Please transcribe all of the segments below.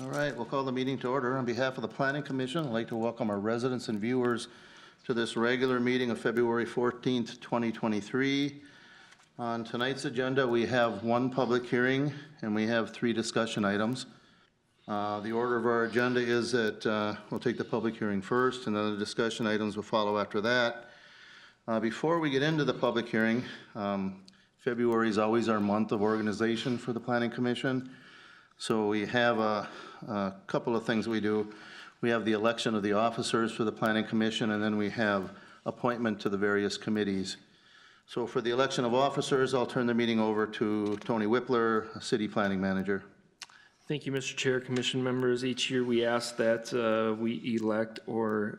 All right, we'll call the meeting to order. On behalf of the Planning Commission, I'd like to welcome our residents and viewers to this regular meeting of February 14th, 2023. On tonight's agenda, we have one public hearing and we have 3 discussion items. The order of our agenda is that we'll take the public hearing first and then the discussion items will follow after that. Before we get into the public hearing, February is always our month of organization for the Planning Commission. So we have a couple of things we do. We have the election of the officers for the Planning Commission, and then we have appointment to the various committees. So for the election of officers, I'll turn the meeting over to Tony Whippler, City Planning Manager. Thank you, Mr. Chair, Commission members. Each year we ask that we elect or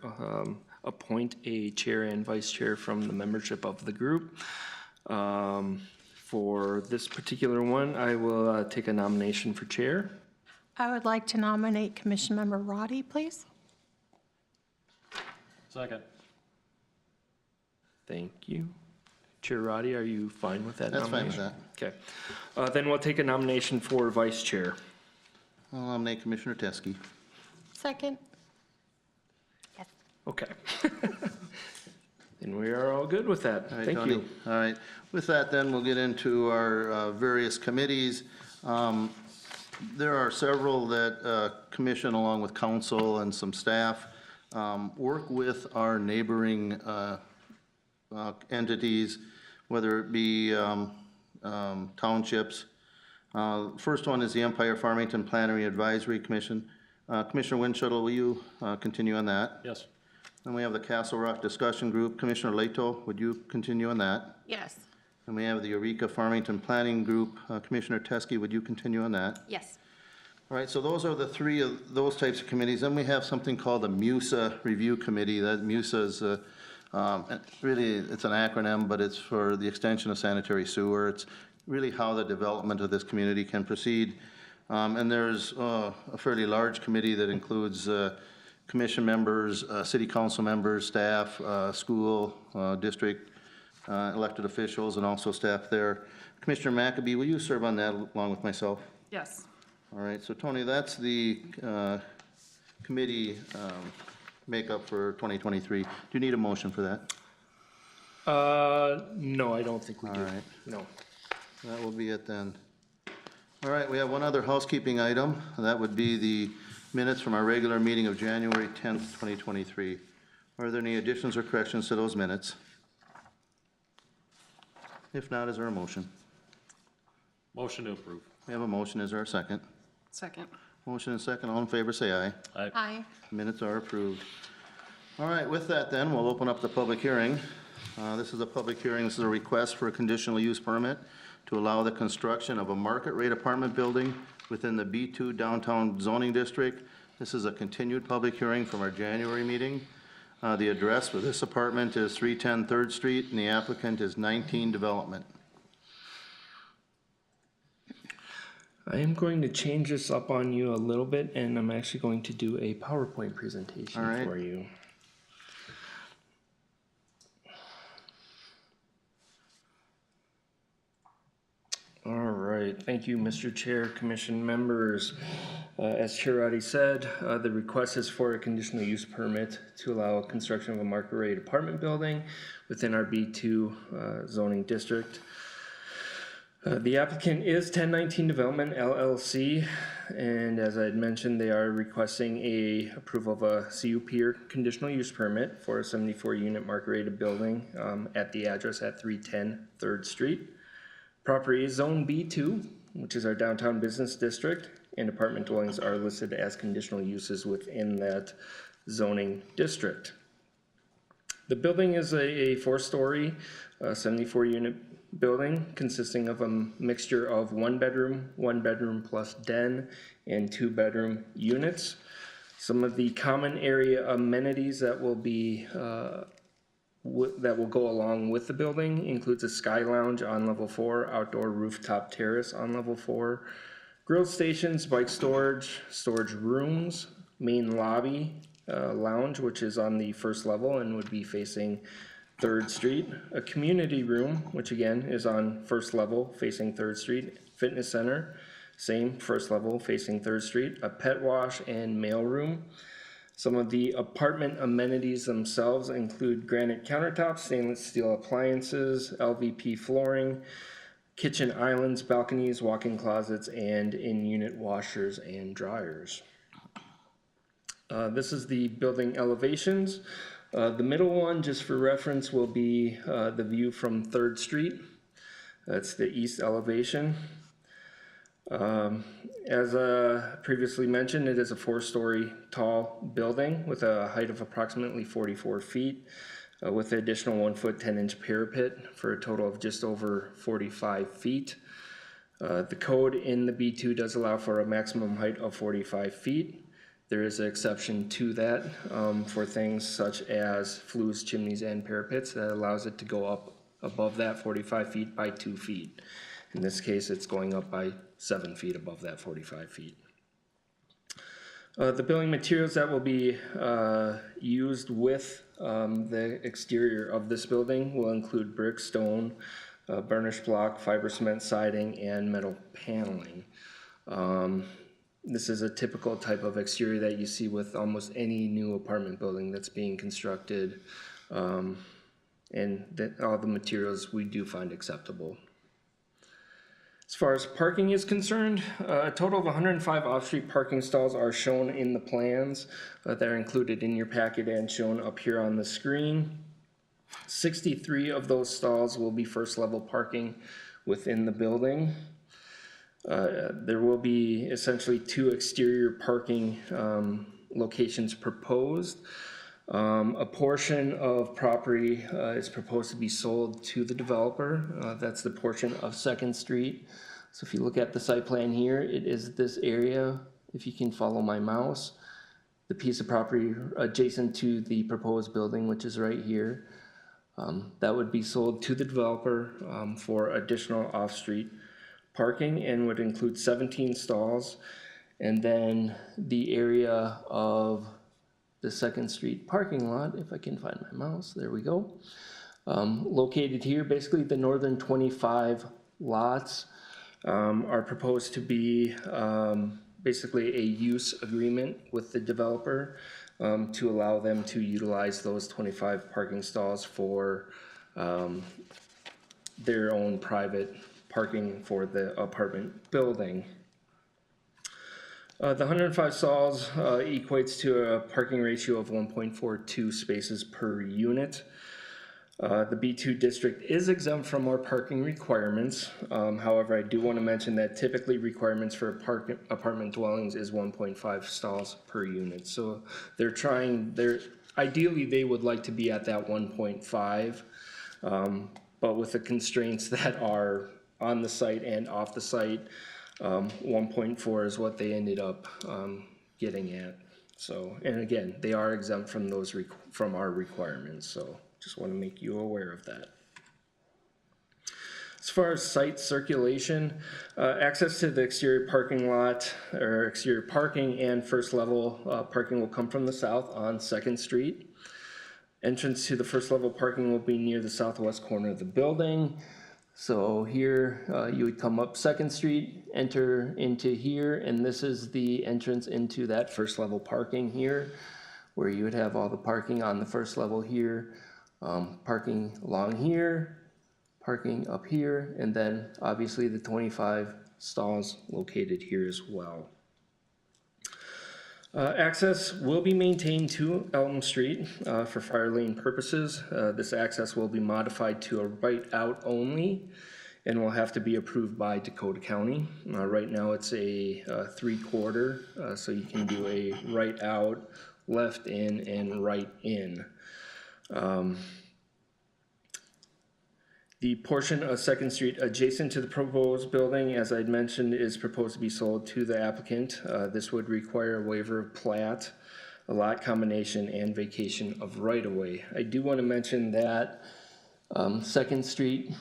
appoint a chair and vice chair from the membership of the group. For this particular one, I will take a nomination for chair. I would like to nominate Commission Member Roddy, please. Second. Thank you. Chair Roddy, are you fine with that That's nomination? fine with that. Okay. Then we'll take a nomination for vice chair. I'll nominate Commissioner Teskey. Second. Okay. And we are all good with that. All right, Thank Tony. you. All right. With that, then, we'll get into our various committees. There are several that commission, along with council and some staff, work with our neighboring entities, whether it be townships. First one is the Empire Farmington Planning Advisory Commission. Commissioner Winshuttle, will you continue on that? Yes. Then we have the Castle Rock Discussion Group. Commissioner Leto, would you continue on that? Yes. And we have the Eureka Farmington Planning Group. Commissioner Teskey, would you continue on that? Yes. All right, so those are the 3 of those types of committees. Then we have something called the MUSA Review Committee. That MUSA is really, it's an acronym, but it's for the extension of sanitary sewer. It's really how the development of this community can proceed. And there's a fairly large committee that includes commission members, city council members, staff, school, district, elected officials, and also staff there. Commissioner McAbee, will you serve on that along with myself? Yes. All right, so Tony, that's the committee makeup for 2023. Do you need a motion for that? No, I don't think we do. All right. No. That will be it then. All right, we have one other housekeeping item. That would be the minutes from our regular meeting of January 10th, 2023. Are there any additions or corrections to those minutes? If not, is there a motion? Motion to approve. We have a motion. Is there a second? Second. Motion and second. All in favor, say aye. Aye. Minutes are approved. All right, with that then, we'll open up the public hearing. This is a public hearing. This is a request for a conditional use permit to allow the construction of a market rate apartment building within the B2 downtown zoning district. This is a continued public hearing from our January meeting. The address for this apartment is 310 3rd Street and the applicant is 19 Development. I am going to change this up on you a little bit, and I'm actually going to do a PowerPoint presentation All right. for you. All right, thank you, Mr. Chair, Commission members. As Chair already said, the request is for a conditional use permit to allow construction of a market rate apartment building within our B2 zoning district. The applicant is 1019 Development LLC, and as I had mentioned, they are requesting a approval of a CUP or conditional use permit for a 74-unit market rated building at the address at 310 3rd Street. Property is Zone B2, which is our downtown business district, and apartment dwellings are listed as conditional uses within that zoning district. The building is a 4-story, 74-unit building consisting of a mixture of 1 bedroom plus den, and 2-bedroom units. Some of the common area amenities that will be that will go along with the building includes a sky lounge on level 4, outdoor rooftop terrace on level 4, grill stations, bike storage, storage rooms, main lobby, lounge, which is on the 1st level and would be facing 3rd Street, a community room, which again is on 1st level facing 3rd Street, fitness center, Same, first level facing 3rd Street, a pet wash and mailroom. Some of the apartment amenities themselves include granite countertops, stainless steel appliances, LVP flooring, kitchen islands, balconies, walk-in closets, and in-unit washers and dryers. This is the building elevations. The middle one, just for reference, will be the view from 3rd Street. That's the east elevation. As previously mentioned, it is a 4-story tall building with a height of approximately 44 feet with an additional 1-foot 10-inch parapet for a total of just over 45 feet. The code in the B2 does allow for a maximum height of 45 feet. There is an exception to that for things such as flues, chimneys, and parapets that allows it to go up above that 45 feet by 2 feet. In this case, it's going up by 7 feet above that 45 feet. The building materials that will be used with the exterior of this building will include brick, stone, burnished block, fiber cement siding, and metal paneling. This is a typical type of exterior that you see with almost any new apartment building that's being constructed, and that all the materials we do find acceptable. As far as parking is concerned, a total of 105 off-street parking stalls are shown in the plans that are included in your packet and shown up here on the screen. 63 of those stalls will be first level parking within the building. There will be essentially 2 exterior parking locations proposed. A portion of property is proposed to be sold to the developer. That's the portion of 2nd Street. So if you look at the site plan here, it is this area, if you can follow my mouse, the piece of property adjacent to the proposed building, which is right here. That would be sold to the developer for additional off-street parking and would include 17 stalls. And then the area of the 2nd Street parking lot, if I can find my mouse, there we go. Located here, basically the northern 25 lots are proposed to be basically a use agreement with the developer to allow them to utilize those 25 parking stalls for their own private parking for the apartment building. The 105 stalls equates to a parking ratio of 1.42 spaces per unit. The B2 district is exempt from our parking requirements. However, I do want to mention that typically requirements for apartment dwellings is 1.5 stalls per unit. So ideally they would like to be at that 1.5, but with the constraints that are on the site and off the site, 1.4 is what they ended up getting at. So, and again, they are exempt from those from our requirements. So just want to make you aware of that. As far as site circulation, access to the exterior parking lot or exterior parking and first level parking will come from the south on 2nd Street. Entrance to the first level parking will be near the southwest corner of the building. So here you would come up 2nd Street, enter into here, and this is the entrance into that first level parking here, where you would have all the parking on the first level here, parking along here, parking up here, and then obviously the 25 stalls located here as well. Access will be maintained to Elm Street for fire lane purposes. This access will be modified to a right out only and will have to be approved by Dakota County. Right now it's a 3/4, so you can do a right out, left in, and right in. The portion of 2nd Street adjacent to the proposed building, as I'd mentioned, is proposed to be sold to the applicant. This would require a waiver of plat, a lot combination, and vacation of right-of-way. I do want to mention that 2nd Street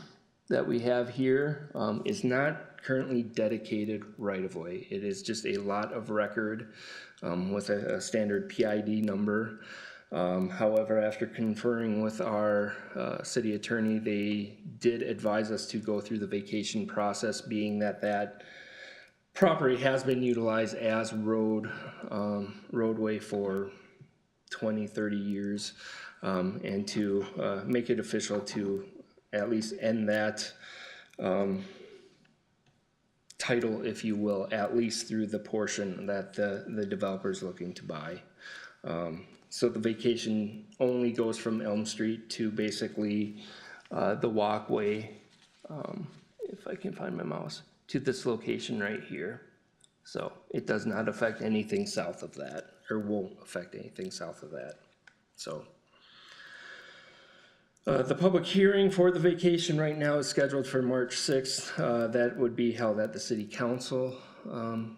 that we have here is not currently dedicated right-of-way. It is just a lot of record with a standard PID number. However, after conferring with our city attorney, they did advise us to go through the vacation process, being that that property has been utilized as roadway for 20, 30 years, and to make it official to at least end that title, if you will, at least through the portion that the developer's looking to buy. So the vacation only goes from Elm Street to basically the walkway, if I can find my mouse, to this location right here. So it does not affect anything south of that, or won't affect anything south of that. So the public hearing for the vacation right now is scheduled for March 6th. That would be held at the city council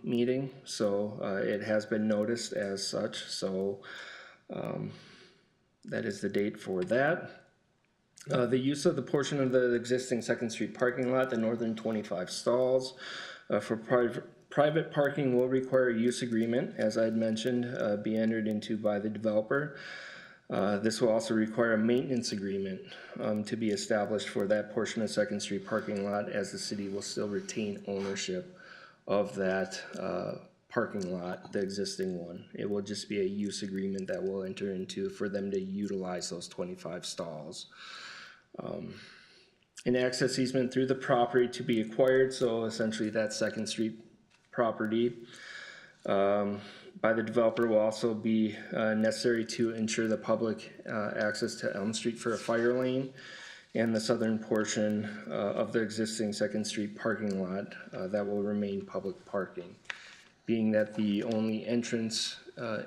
meeting. So it has been noticed as such. So that is the date for that. The use of the portion of the existing Second Street parking lot, the northern 25 stalls for private parking will require a use agreement, as I had mentioned, be entered into by the developer. This will also require a maintenance agreement to be established for that portion of Second Street parking lot, as the city will still retain ownership of that parking lot, the existing one. It will just be a use agreement that we'll enter into for them to utilize those 25 stalls. An access easement through the property to be acquired, so essentially that Second Street property by the developer will also be necessary to ensure the public access to Elm Street for a fire lane and the southern portion of the existing Second Street parking lot that will remain public parking. Being that the only entrance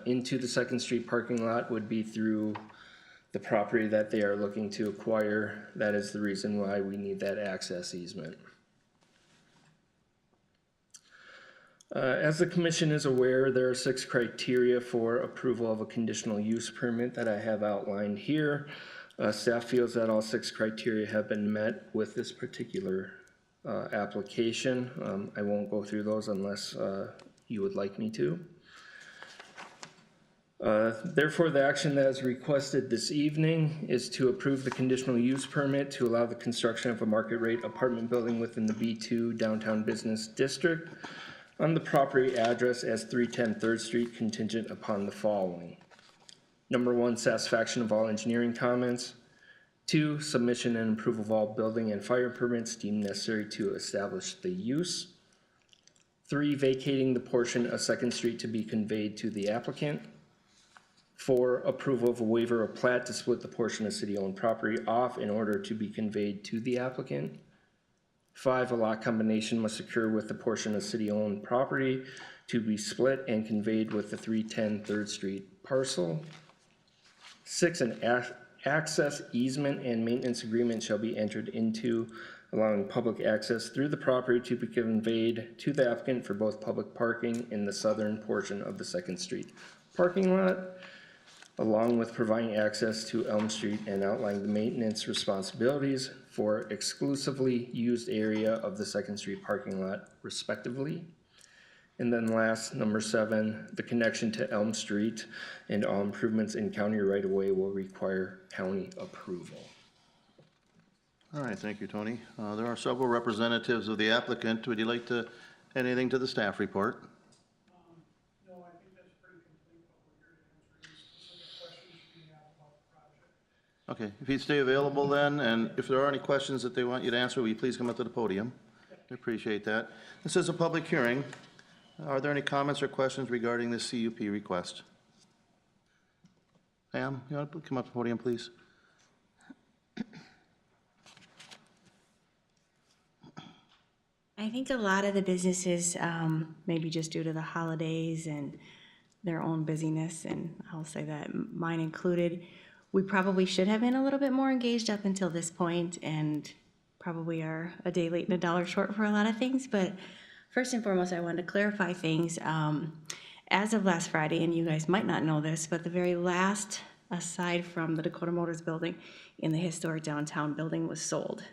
into the Second Street parking lot would be through the property that they are looking to acquire, that is the reason why we need that access easement. As the commission is aware, there are 6 criteria for approval of a conditional use permit that I have outlined here. Staff feels that all 6 criteria have been met with this particular application. I won't go through those unless you would like me to. Therefore, the action that is requested this evening is to approve the conditional use permit to allow the construction of a market rate apartment building within the B2 Downtown Business District on the property address as 310 3rd Street, contingent upon the following. Number 1, satisfaction of all engineering comments. 2, submission and approval of all building and fire permits deemed necessary to establish the use. 3, vacating the portion of Second Street to be conveyed to the applicant. 4, approval of a waiver of plat to split the portion of city-owned property off in order to be conveyed to the applicant. 5, a lot combination must occur with the portion of city-owned property to be split and conveyed with the 310 3rd Street parcel. 6, an access easement and maintenance agreement shall be entered into, allowing public access through the property to be conveyed to the applicant for both public parking in the southern portion of the Second Street parking lot, along with providing access to Elm Street and outlining the maintenance responsibilities for exclusively used area of the Second Street parking lot, respectively. And then last, number 7, the connection to Elm Street and all improvements in county right-of-way will require county approval. All right, thank you, Tony. There are several representatives of the applicant. Would you like to add anything to the staff report? No, I think that's pretty complete, but we're here to answer any specific questions you have about the project. Okay, if you'd stay available then, and if there are any questions that they want you to answer, will you please come up to the podium? I appreciate that. This is a public hearing. Are there any comments or questions regarding this CUP request? Pam, you want to come up to the podium, please? I think a lot of the businesses, maybe just due to the holidays and their own busyness, and I'll say that mine included, we probably should have been a little bit more engaged up until this point, and probably are a day late and a dollar short for a lot of things. But first and foremost, I wanted to clarify things. As of last Friday, and you guys might not know this, but the very last, aside from the Dakota Motors building, in the historic downtown building was sold.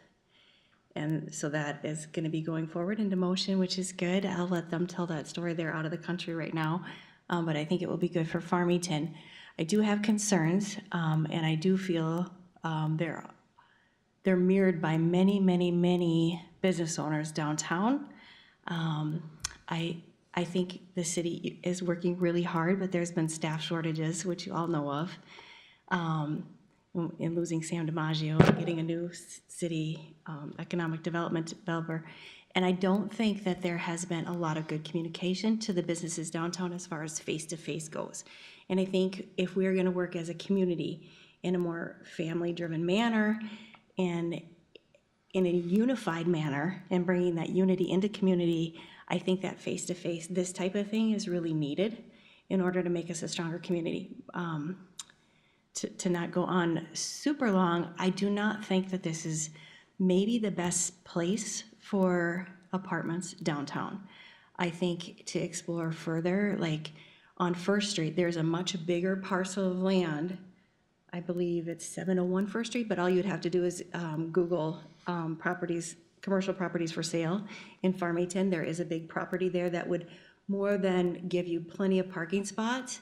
And so that is going to be going forward into motion, which is good. I'll let them tell that story. They're out of the country right now, but I think it will be good for Farmington. I do have concerns, and I do feel they're mirrored by many, many, many business owners downtown. I think the city is working really hard, but there's been staff shortages, which you all know of. In losing Sam DiMaggio, getting a new city economic development developer. And I don't think that there has been a lot of good communication to the businesses downtown as far as face-to-face goes. And I think if we're gonna work as a community in a more family-driven manner and in a unified manner and bringing that unity into community, I think that face-to-face, this type of thing is really needed in order to make us a stronger community. To not go on super long, I do not think that this is maybe the best place for apartments downtown. I think to explore further, like on First Street, there's a much bigger parcel of land. I believe it's 701 First Street, but all you'd have to do is Google properties, commercial properties for sale in Farmington. There is a big property there that would more than give you plenty of parking spots.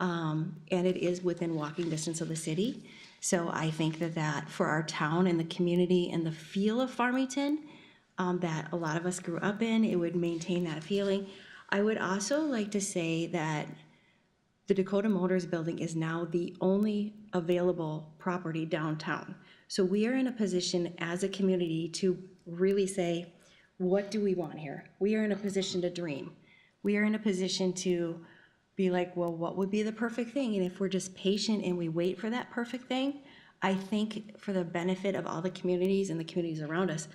And it is within walking distance of the city. So I think that for our town and the community and the feel of Farmington that a lot of us grew up in, it would maintain that feeling. I would also like to say that the Dakota Motors building is now the only available property downtown. So we are in a position as a community to really say, what do we want here? We are in a position to dream. We are in a position to be like, well, what would be the perfect thing? And if we're just patient and we wait for that perfect thing, I think for the benefit of all the communities and the communities around us,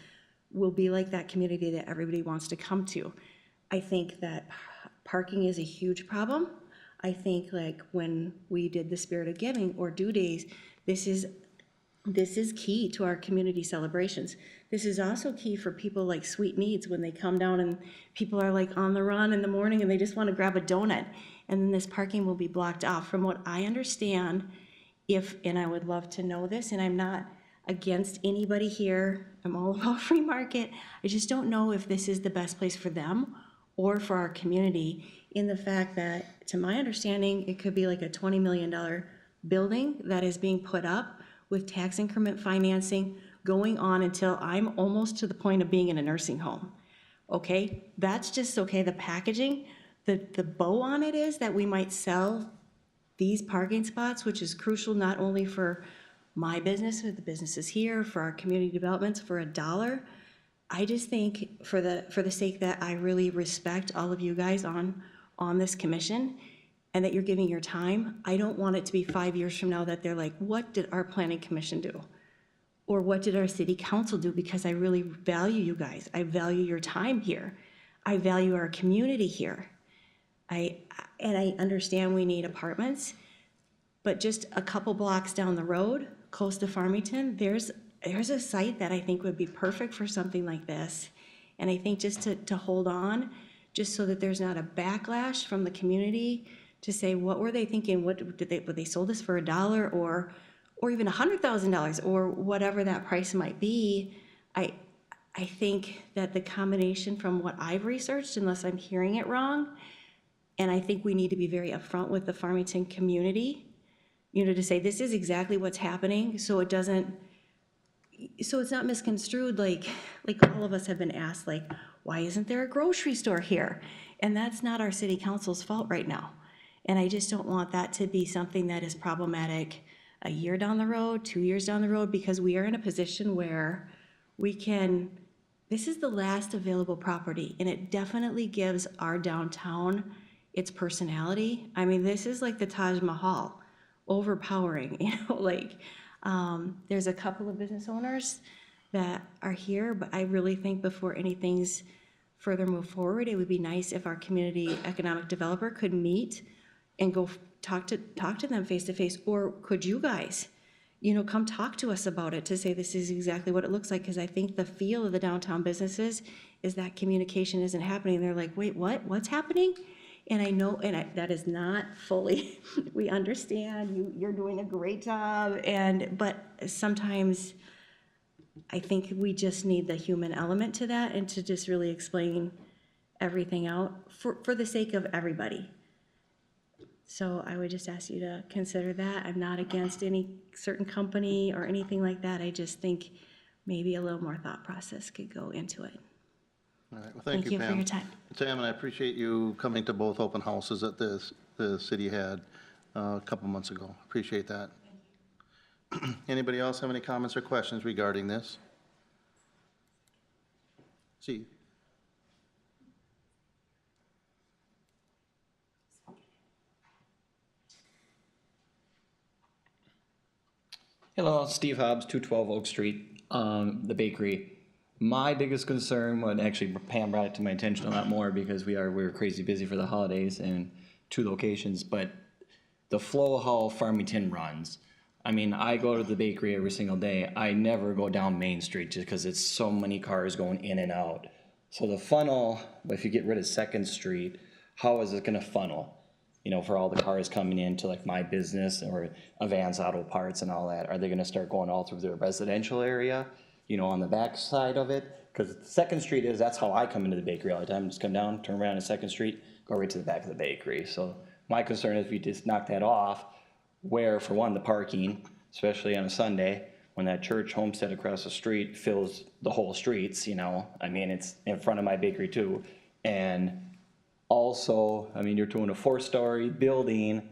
we'll be like that community that everybody wants to come to. I think that parking is a huge problem. I think like when we did the Spirit of Giving or Due Days, this is key to our community celebrations. This is also key for people like Sweet Needs when they come down and people are like on the run in the morning and they just want to grab a donut. And then this parking will be blocked off. From what I understand, and I would love to know this, and I'm not against anybody here, I'm all about free market. I just don't know if this is the best place for them or for our community, in the fact that, to my understanding, it could be like a $20 million building that is being put up with tax increment financing going on until I'm almost to the point of being in a nursing home. Okay, that's just okay, the packaging. The bow on it is that we might sell these parking spots, which is crucial not only for my business, but the businesses here, for our community developments, for $1. I just think for the sake that I really respect all of you guys on this commission and that you're giving your time, I don't want it to be 5 years from now that they're like, what did our planning commission do? Or what did our city council do? Because I really value you guys. I value your time here. I value our community here. And I understand we need apartments, but just a couple blocks down the road, close to Farmington, there's a site that I think would be perfect for something like this. And I think just to hold on, just so that there's not a backlash from the community to say, what were they thinking? Would they sold this for $1 or even $100,000 or whatever that price might be? I think that the combination from what I've researched, unless I'm hearing it wrong, and I think we need to be very upfront with the Farmington community, to say this is exactly what's happening, so it's not misconstrued like all of us have been asked, like, why isn't there a grocery store here? And that's not our city council's fault right now. And I just don't want that to be something that is problematic a year down the road, 2 years down the road, because we are in a position where this is the last available property, and it definitely gives our downtown its personality. I mean, this is like the Taj Mahal, overpowering, there's a couple of business owners that are here, but I really think before anything's further move forward, it would be nice if our community economic developer could meet and go talk to them face to face, or could you guys, come talk to us about it to say this is exactly what it looks like, because I think the feel of the downtown businesses is that communication isn't happening. They're like, wait, what's happening? And I know, that is not fully, we understand, you're doing a great job, but sometimes I think we just need the human element to that and to just really explain everything out for the sake of everybody. So I would just ask you to consider that. I'm not against any certain company or anything like that. I just think maybe a little more thought process could go into it. All right, well, Thank you for Pam. your time. Sam, and I appreciate you coming to both open houses that the city had a couple months ago. Appreciate that. Anybody else have any comments or questions regarding this? See, Hello, Steve Hobbs, 212 Oak Street, the bakery. My biggest concern, when actually Pam brought it to my attention a lot more because we were crazy busy for the holidays and 2 locations, but the flow of how Farmington runs. I mean, I go to the bakery every single day. I never go down Main Street just because it's so many cars going in and out. So the funnel, if you get rid of 2nd Street, how is it gonna funnel? You know, for all the cars coming into like my business or Vans Auto Parts and all that, are they gonna start going all through their residential area, you know, on the back side of it? Because 2nd Street that's how I come into the bakery all the time, just come down, turn around to 2nd Street, go right to the back of the bakery. So my concern is if you just knock that off, where for one, the parking, especially on a Sunday, when that church homestead across the street fills the whole streets, you know, I mean, it's in front of my bakery too. And also, I mean, you're doing a 4-story building.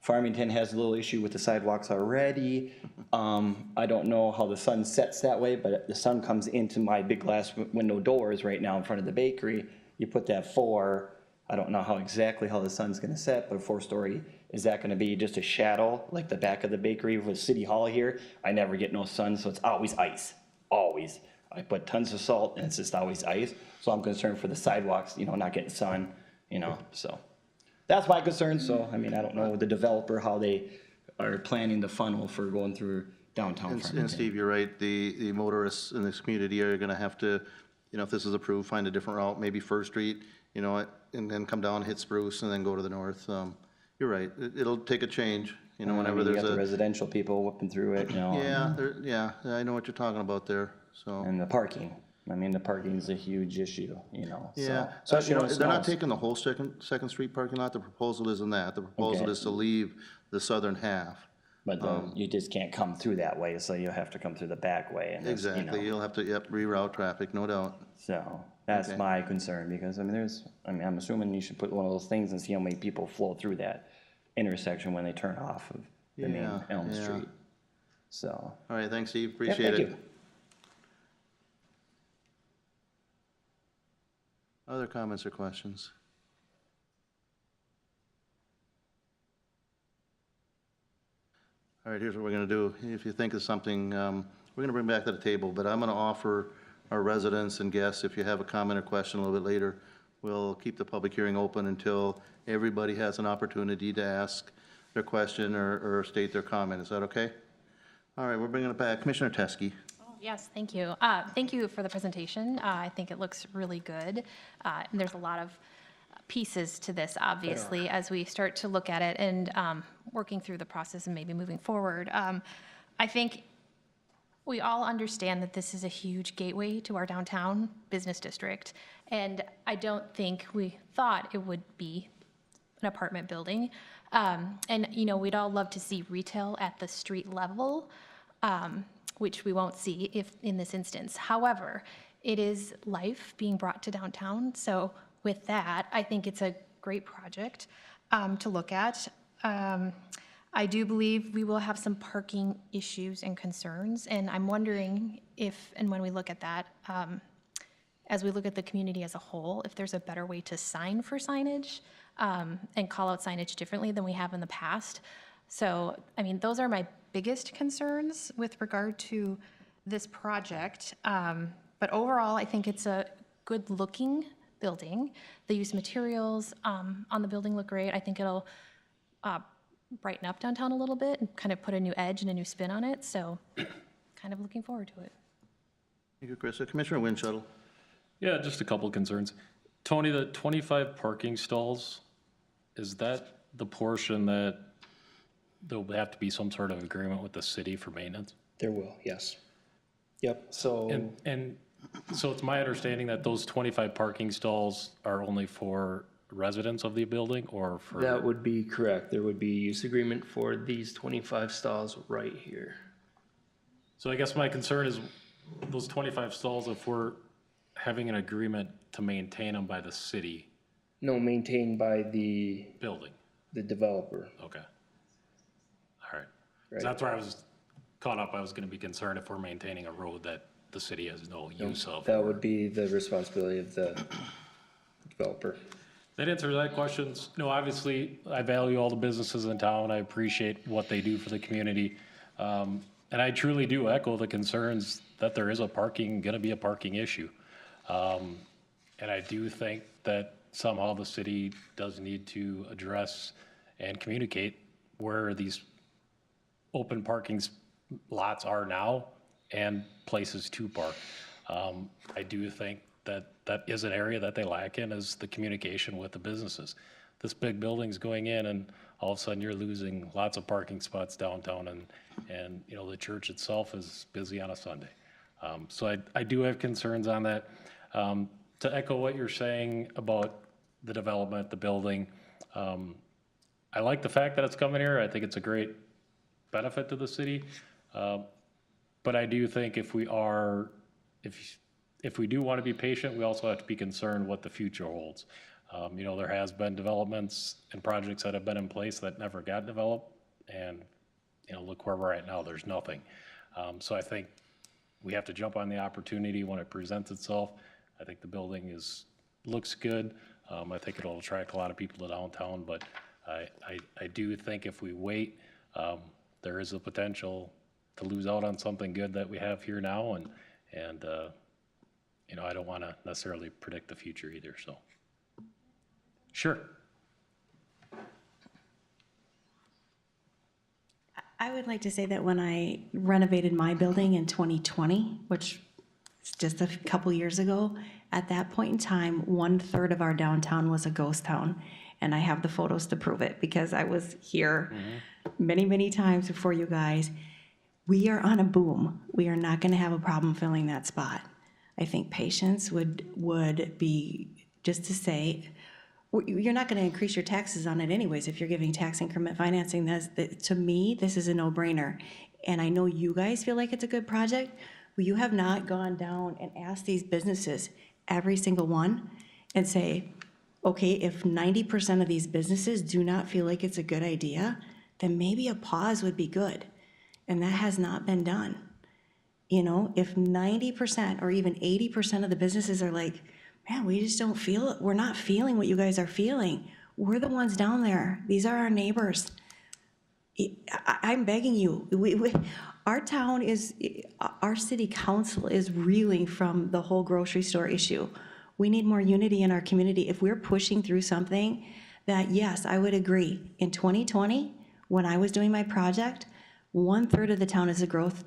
Farmington has a little issue with the sidewalks already. I don't know how the sun sets that way, but the sun comes into my big glass window doors right now in front of the bakery. You put that 4, I don't know exactly how the sun's gonna set, but a 4-story, is that gonna be just a shadow, like the back of the bakery with City Hall here? I never get no sun, so it's always ice, always. I put tons of salt and it's just always ice. So I'm concerned for the sidewalks, you know, not getting sun, you know, so. That's my concern, so, I mean, I don't know the developer, how they are planning the funnel for going through downtown Farmington. and Steve, you're right, the motorists in this community are gonna have to, you know, if this is approved, find a different route, maybe First Street, you know, and then come down, hit Spruce, and then go to the north. You're right, it'll take a change, you know, I whenever mean, you there's got the a, residential people whipping through it, you know. yeah, I know what you're talking about there, so. And the parking. I mean, the parking's a huge issue, you know, so. Yeah, Especially you know, when it they're not snows. taking the whole Second Street parking lot, the proposal isn't that, the proposal Okay. is to leave the southern half. But then you just can't come through that way, so you have to come through the back way. And that's, you know. Exactly, you'll have to, reroute traffic, no doubt. So that's Okay. my concern, because I mean, I'm assuming you should put one of those things and see how many people flow through that intersection when they turn off of the main Yeah, Elm yeah. Street. So, All right, thanks, Steve, yeah, appreciate thank it. you. Other comments or questions? All right, here's what we're gonna do. If you think of something, we're gonna bring back to the table, but I'm gonna offer our residents and guests, if you have a comment or question a little bit later, we'll keep the public hearing open until everybody has an opportunity to ask their question or state their comment. Is that okay? All right, we're bringing it back. Commissioner Teskey. Yes, thank you. Thank you for the presentation. I think it looks really good. And there's a lot of pieces to this, obviously, as we start to look at it and working through the process and maybe moving forward. I think we all understand that this is a huge gateway to our downtown business district. And I don't think we thought it would be an apartment building. And, you know, we'd all love to see retail at the street level, which we won't see if in this instance. However, it is life being brought to downtown. So with that, I think it's a great project to look at. I do believe we will have some parking issues and concerns, and I'm wondering if, and when we look at that, as we look at the community as a whole, if there's a better way to sign for signage and call out signage differently than we have in the past. So, I mean, those are my biggest concerns with regard to this project. But overall, I think it's a good-looking building. The use materials on the building look great. I think it'll brighten up downtown a little bit and kind of put a new edge and a new spin on it. So, kind of looking forward to it. Thank you, Chris. Commissioner Winchell. Yeah, just a couple concerns. Tony, the 25 parking stalls, is that the portion that there'll have to be some sort of agreement with the city for maintenance? There will, yes. Yep, so, And so it's my understanding that those 25 parking stalls are only for residents of the building or for? that would be correct. There would be use agreement for these 25 stalls right here. So I guess my concern is those 25 stalls, if we're having an agreement to maintain them by the city No, maintained by the building? developer. Okay. All right. 'Cause Right. that's where I was caught up. I was gonna be concerned if we're maintaining a road that the city has no use of. That would be the responsibility of the developer. That answers that question. No, obviously, I value all the businesses in town. I appreciate what they do for the community. And I truly do echo the concerns that there is gonna be a parking issue. And I do think that somehow the city does need to address and communicate where these open parking lots are now and places to park. I do think that that is an area that they lack in, is the communication with the businesses. This big building's going in and all of a sudden you're losing lots of parking spots downtown, and you know, the church itself is busy on a Sunday. So I do have concerns on that. To echo what you're saying about the development, the building, I like the fact that it's coming here. I think it's a great benefit to the city. But I do think if we do want to be patient, we also have to be concerned what the future holds. You know, there has been developments and projects that have been in place that never got developed, and, you know, look where we're at now, there's nothing. So I think we have to jump on the opportunity when it presents itself. I think the building looks good. I think it'll attract a lot of people to downtown, but I do think if we wait, there is a potential to lose out on something good that we have here now, and you know, I don't want to necessarily predict the future either, so. Sure. I would like to say that when I renovated my building in 2020, which is just a couple years ago, at that point in time, 1/3 of our downtown was a ghost town. And I have the photos to prove it because I was here many, many times before you guys. We are on a boom. We are not going to have a problem filling that spot. I think patience would be just to say, you're not going to increase your taxes on it anyways if you're giving tax increment financing. To me, this is a no-brainer. And I know you guys feel like it's a good project, but you have not gone down and asked these businesses, every single one, and say, okay, if 90% of these businesses do not feel like it's a good idea, then maybe a pause would be good. And that has not been done. You know, if 90% or even 80% of the businesses are like, man, we just don't feel it. We're not feeling what you guys are feeling. We're the ones down there. These are our neighbors. I'm begging you. Our town is, our city council is reeling from the whole grocery store issue. We need more unity in our community. If we're pushing through something that, yes, I would agree. In 2020, when I was doing my project, 1/3 of the town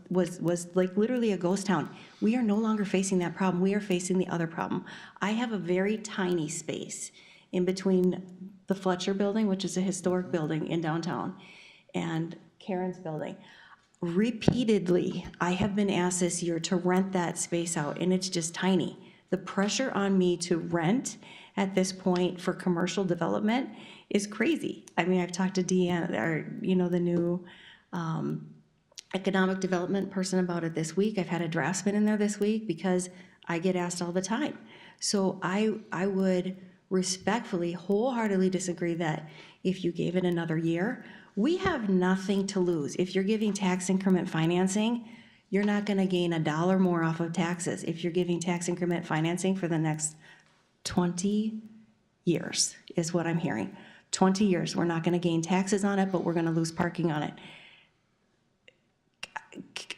was like literally a ghost town. We are no longer facing that problem. We are facing the other problem. I have a very tiny space in between the Fletcher building, which is a historic building in downtown, and Karen's building. Repeatedly, I have been asked this year to rent that space out, and it's just tiny. The pressure on me to rent at this point for commercial development is crazy. I mean, I've talked to Deanna, the new economic development person about it this week. I've had a draftsman in there this week because I get asked all the time. So I would respectfully, wholeheartedly disagree that if you gave it another year, we have nothing to lose. If you're giving tax increment financing, you're not gonna gain $1 more off of taxes if you're giving tax increment financing for the next 20 years, is what I'm hearing. 20 years, we're not gonna gain taxes on it, but we're gonna lose parking on it.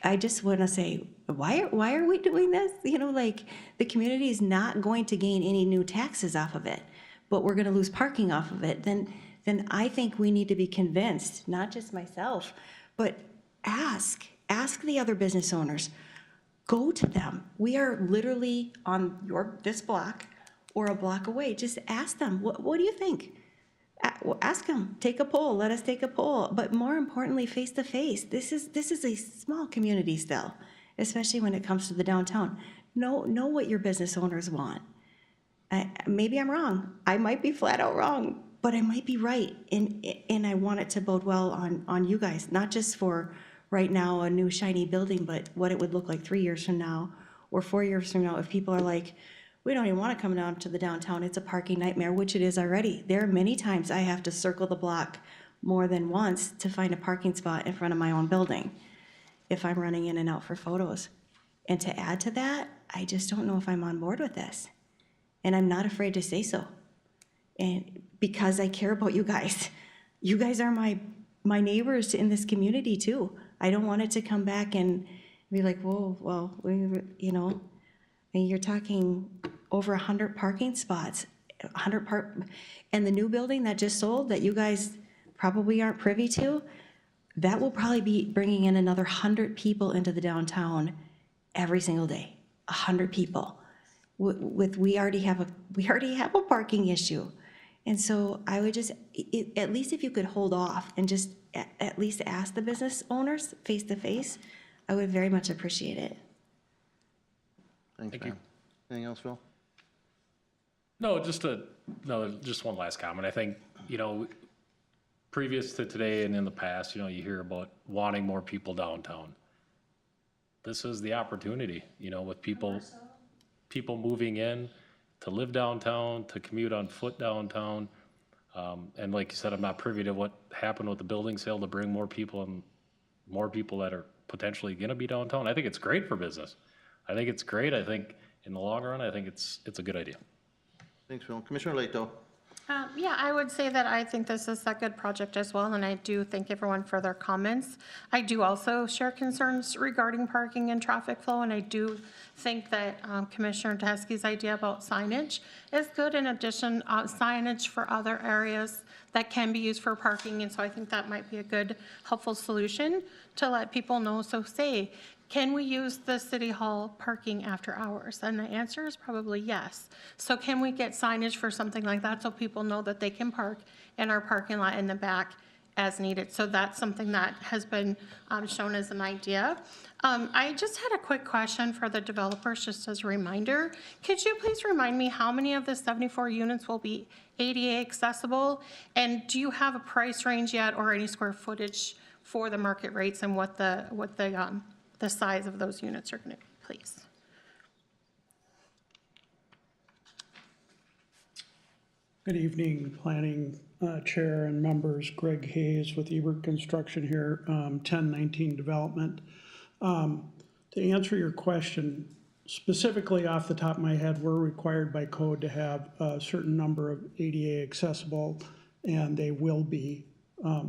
I just wanna say, why are we doing this? The community is not going to gain any new taxes off of it, but we're gonna lose parking off of it. Then I think we need to be convinced, not just myself, but ask the other business owners. Go to them. We are literally on this block or a block away. Just ask them, what do you think? Ask them, take a poll, let us take a poll. But more importantly, face to face. This is a small community still, especially when it comes to the downtown. Know what your business owners want. Maybe I'm wrong. I might be flat out wrong, but I might be right. And I want it to bode well on you guys, not just for right now, a new shiny building, but what it would look like 3 years from now or 4 years from now if people are like, We don't even want to come down to the downtown. It's a parking nightmare, which it is already. There are many times I have to circle the block more than once to find a parking spot in front of my own building if I'm running in and out for photos. And to add to that, I just don't know if I'm on board with this. And I'm not afraid to say so. And because I care about you guys. You guys are my neighbors in this community too. I don't want it to come back and be like, whoa, well, and you're talking over 100 parking spots, and the new building that just sold that you guys probably aren't privy to, that will probably be bringing in another 100 people into the downtown every single day. 100 people. We already have a parking issue. And so I would just, at least if you could hold off and just at least ask the business owners face to face, I would very much appreciate it. Thanks, ma'am. Anything else, Phil? No, just one last comment. I think, previous to today and in the past, you hear about wanting more people downtown. This is the opportunity, with people moving in to live downtown, to commute on foot downtown. And like you said, I'm not privy to what happened with the building sale to bring more people and more people that are potentially gonna be downtown. I think it's great for business. I think it's great. I think in the long run, I think it's a good idea. Thanks, Phil. Commissioner Leto? Yeah, I would say that I think this is a good project as well, and I do thank everyone for their comments. I do also share concerns regarding parking and traffic flow, and I do think that Commissioner Teskey's idea about signage is good. In addition, signage for other areas that can be used for parking, and so I think that might be a good, helpful solution to let people know. So say, can we use the City Hall parking after hours? And the answer is probably yes. So can we get signage for something like that so people know that they can park in our parking lot in the back as needed? So that's something that has been shown as an idea. I just had a quick question for the developers, just as a reminder. Could you please remind me how many of the 74 units will be ADA accessible? And do you have a price range yet or any square footage for the market rates and what the size of those units are going to be, please? Good evening, Planning Chair and members. Greg Hayes with Ebert Construction here, 1019 Development. To answer your question, specifically off the top of my head, we're required by code to have a certain number of ADA accessible, and they will be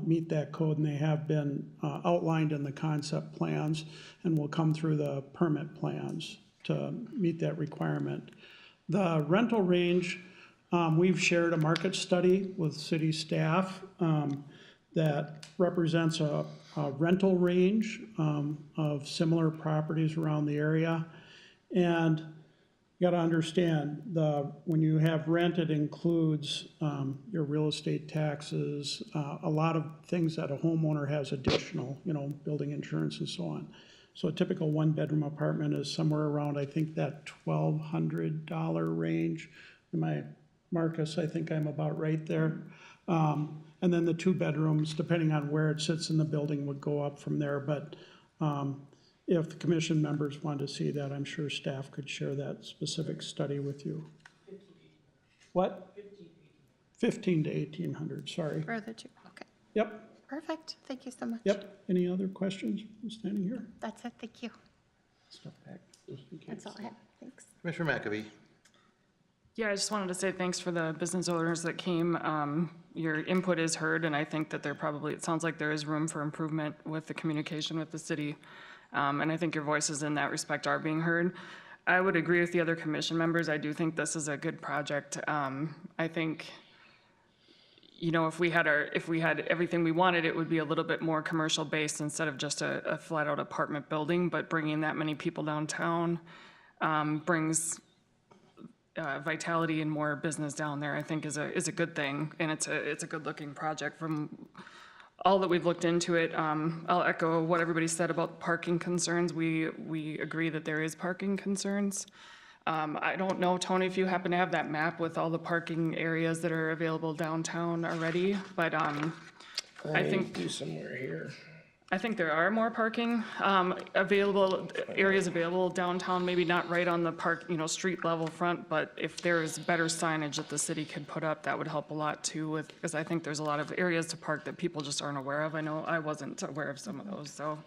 meet that code, and they have been outlined in the concept plans and will come through the permit plans to meet that requirement. The rental range, we've shared a market study with city staff that represents a rental range of similar properties around the area. And you gotta understand, when you have rent, it includes your real estate taxes, a lot of things that a homeowner has additional, building insurance and so on. So a typical one-bedroom apartment is somewhere around, I think, that $1,200 range. Marcus, I think I'm about right there. And then the 2 bedrooms, depending on where it sits in the building, would go up from there. But if the commission members want to see that, I'm sure staff could share that specific study with you. What? 15 to 1,800, sorry. For the two, okay. Yep, Perfect, thank you so much. yep. Any other questions from standing here? That's it, thank you. Step back, just in case. That's all I have, thanks. Commissioner McAbey? Yeah, I just wanted to say thanks for the business owners that came. Your input is heard, and I think that it sounds like there is room for improvement with the communication with the city. And I think your voices in that respect are being heard. I would agree with the other commission members. I do think this is a good project. I think, if we had everything we wanted, it would be a little bit more commercial based instead of just a flat out apartment building, but bringing that many people downtown brings vitality and more business down there, I think is a good thing, and it's a good looking project from all that we've looked into it. I'll echo what everybody said about parking concerns. We agree that there is parking concerns. I don't know, Tony, if you happen to have that map with all the parking areas that are available downtown already, but I think do somewhere here. I think there are more parking areas available downtown, maybe not right on the park, street level front, but if there's better signage that the city could put up, that would help a lot too, because I think there's a lot of areas to park that people just aren't aware of. I know I wasn't aware of some of those, so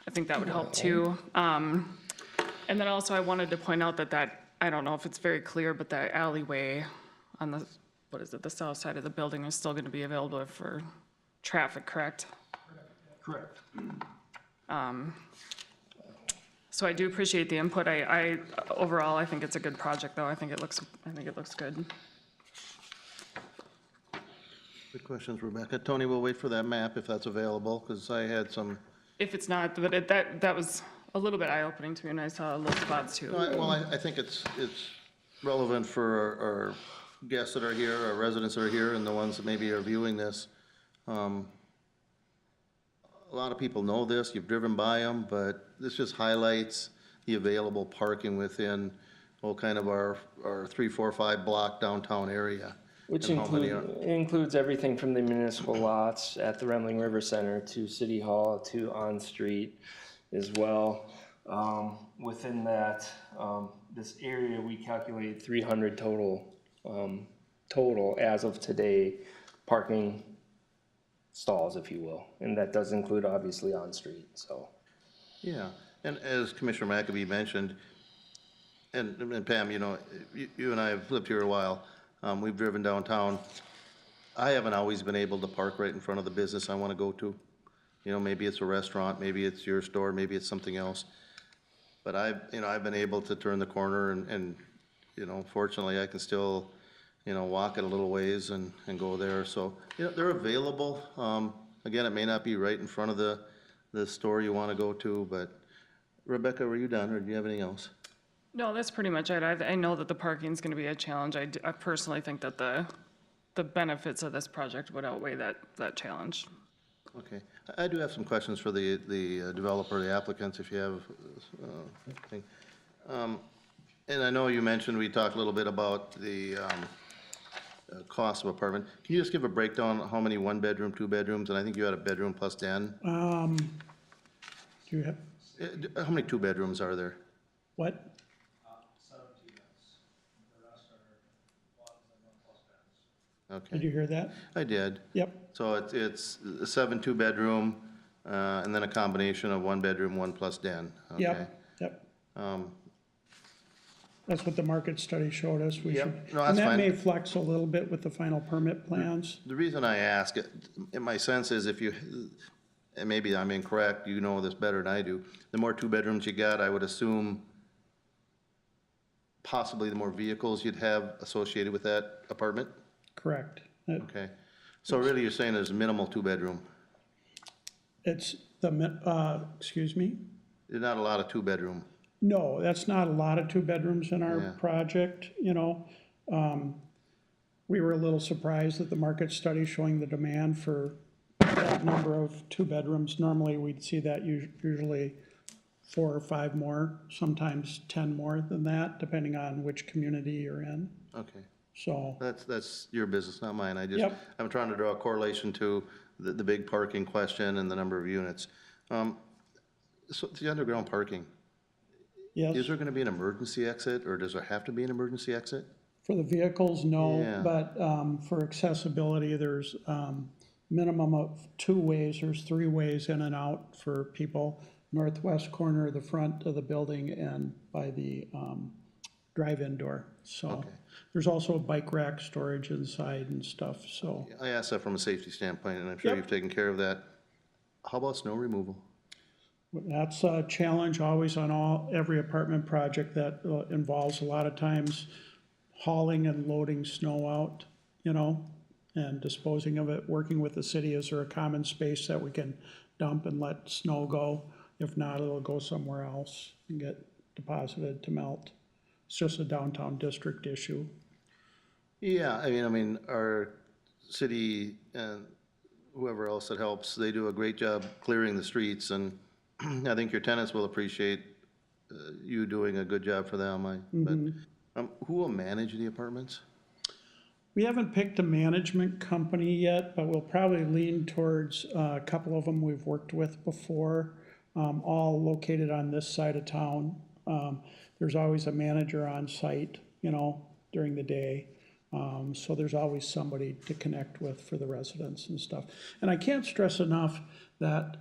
I think that would help too. And then also I wanted to point out that, I don't know if it's very clear, but that alleyway on the south side of the building is still going to be available for traffic, correct? Correct. So I do appreciate the input. Overall, I think it's a good project, though. I think it looks good. Good questions, Rebecca. Tony, we'll wait for that map if that's available, because I had some, If it's not, but that was a little bit eye-opening to me, and I saw little spots too. well, I think it's relevant for our guests that are here, our residents that are here, and the ones that maybe are viewing this. A lot of people know this, you've driven by them, but this just highlights the available parking within, kind of our 3, 4, 5 block downtown area. Which And how many includes everything from the municipal lots at the Remling River Center to City Hall to On Street as well. Within that, this area, we calculate 300 total as of today, parking stalls, if you will. And that does include obviously On Street, so. Yeah, and as Commissioner McAbey mentioned, and Pam, you and I have lived here a while, we've driven downtown. I haven't always been able to park right in front of the business I want to go to. Maybe it's a restaurant, maybe it's your store, maybe it's something else. But I've been able to turn the corner and fortunately I can still, walk it a little ways and go there. So, they're available. Again, it may not be right in front of the store you want to go to, but Rebecca, were you done or do you have anything else? No, that's pretty much it. I know that the parking's going to be a challenge. I personally think that the benefits of this project would outweigh that challenge. Okay, I do have some questions for the developer, the applicants, if you have anything. And I know you mentioned, we talked a little bit about the cost of apartment. Can you just give a breakdown of how many 1-bedroom, 2-bedrooms, and I think you had a bedroom plus den? Do you have, How many 2-bedrooms are there? what? 17 beds. The rest are ones and 1 plus beds. Okay, Did you hear that? I did. Yep, So it's a 7 2-bedroom, and then a combination of 1-bedroom, 1 plus den, okay? yep. That's what the market study showed us. We Yep. should, No, that's and that fine. may flex a little bit with the final permit plans. The reason I ask, my sense is if you, and maybe I'm incorrect, you know this better than I do, the more 2-bedrooms you got, I would assume possibly the more vehicles you'd have associated with that apartment? Correct. Okay. So really you're saying there's a minimal 2-bedroom? It's excuse me? There's not a lot of 2-bedroom? No, that's not a lot of 2-bedrooms in our Yeah. project, We were a little surprised at the market study showing the demand for that number of 2-bedrooms. Normally, we'd see that usually 4 or 5 more, sometimes 10 more than that, depending on which community you're in. Okay. So, That's your business, not mine. Yep. I'm trying to draw a correlation to the big parking question and the number of units. So the underground parking, is yes, there gonna be an emergency exit, or does there have to be an emergency exit? for the vehicles, no, Yeah. but for accessibility, there's minimum of 2 ways, there's 3 ways in and out for people. Northwest corner of the front of the building and by the drive-in door. So Okay. there's also a bike rack storage inside and stuff, so. I asked that from a safety standpoint, and I'm sure Yep. you've taken care of that. How about snow removal? That's a challenge always on every apartment project that involves a lot of times hauling and loading snow out, and disposing of it, working with the city. Is there a common space that we can dump and let snow go? If not, it'll go somewhere else and get deposited to melt. It's just a downtown district issue. Yeah, I mean, our city and whoever else that helps, they do a great job clearing the streets, and I think your tenants will appreciate you doing a good job for them. But who will manage the apartments? We haven't picked a management company yet, but we'll probably lean towards a couple of them we've worked with before, all located on this side of town. There's always a manager on site, you know, during the day. So there's always somebody to connect with for the residents and stuff. And I can't stress enough that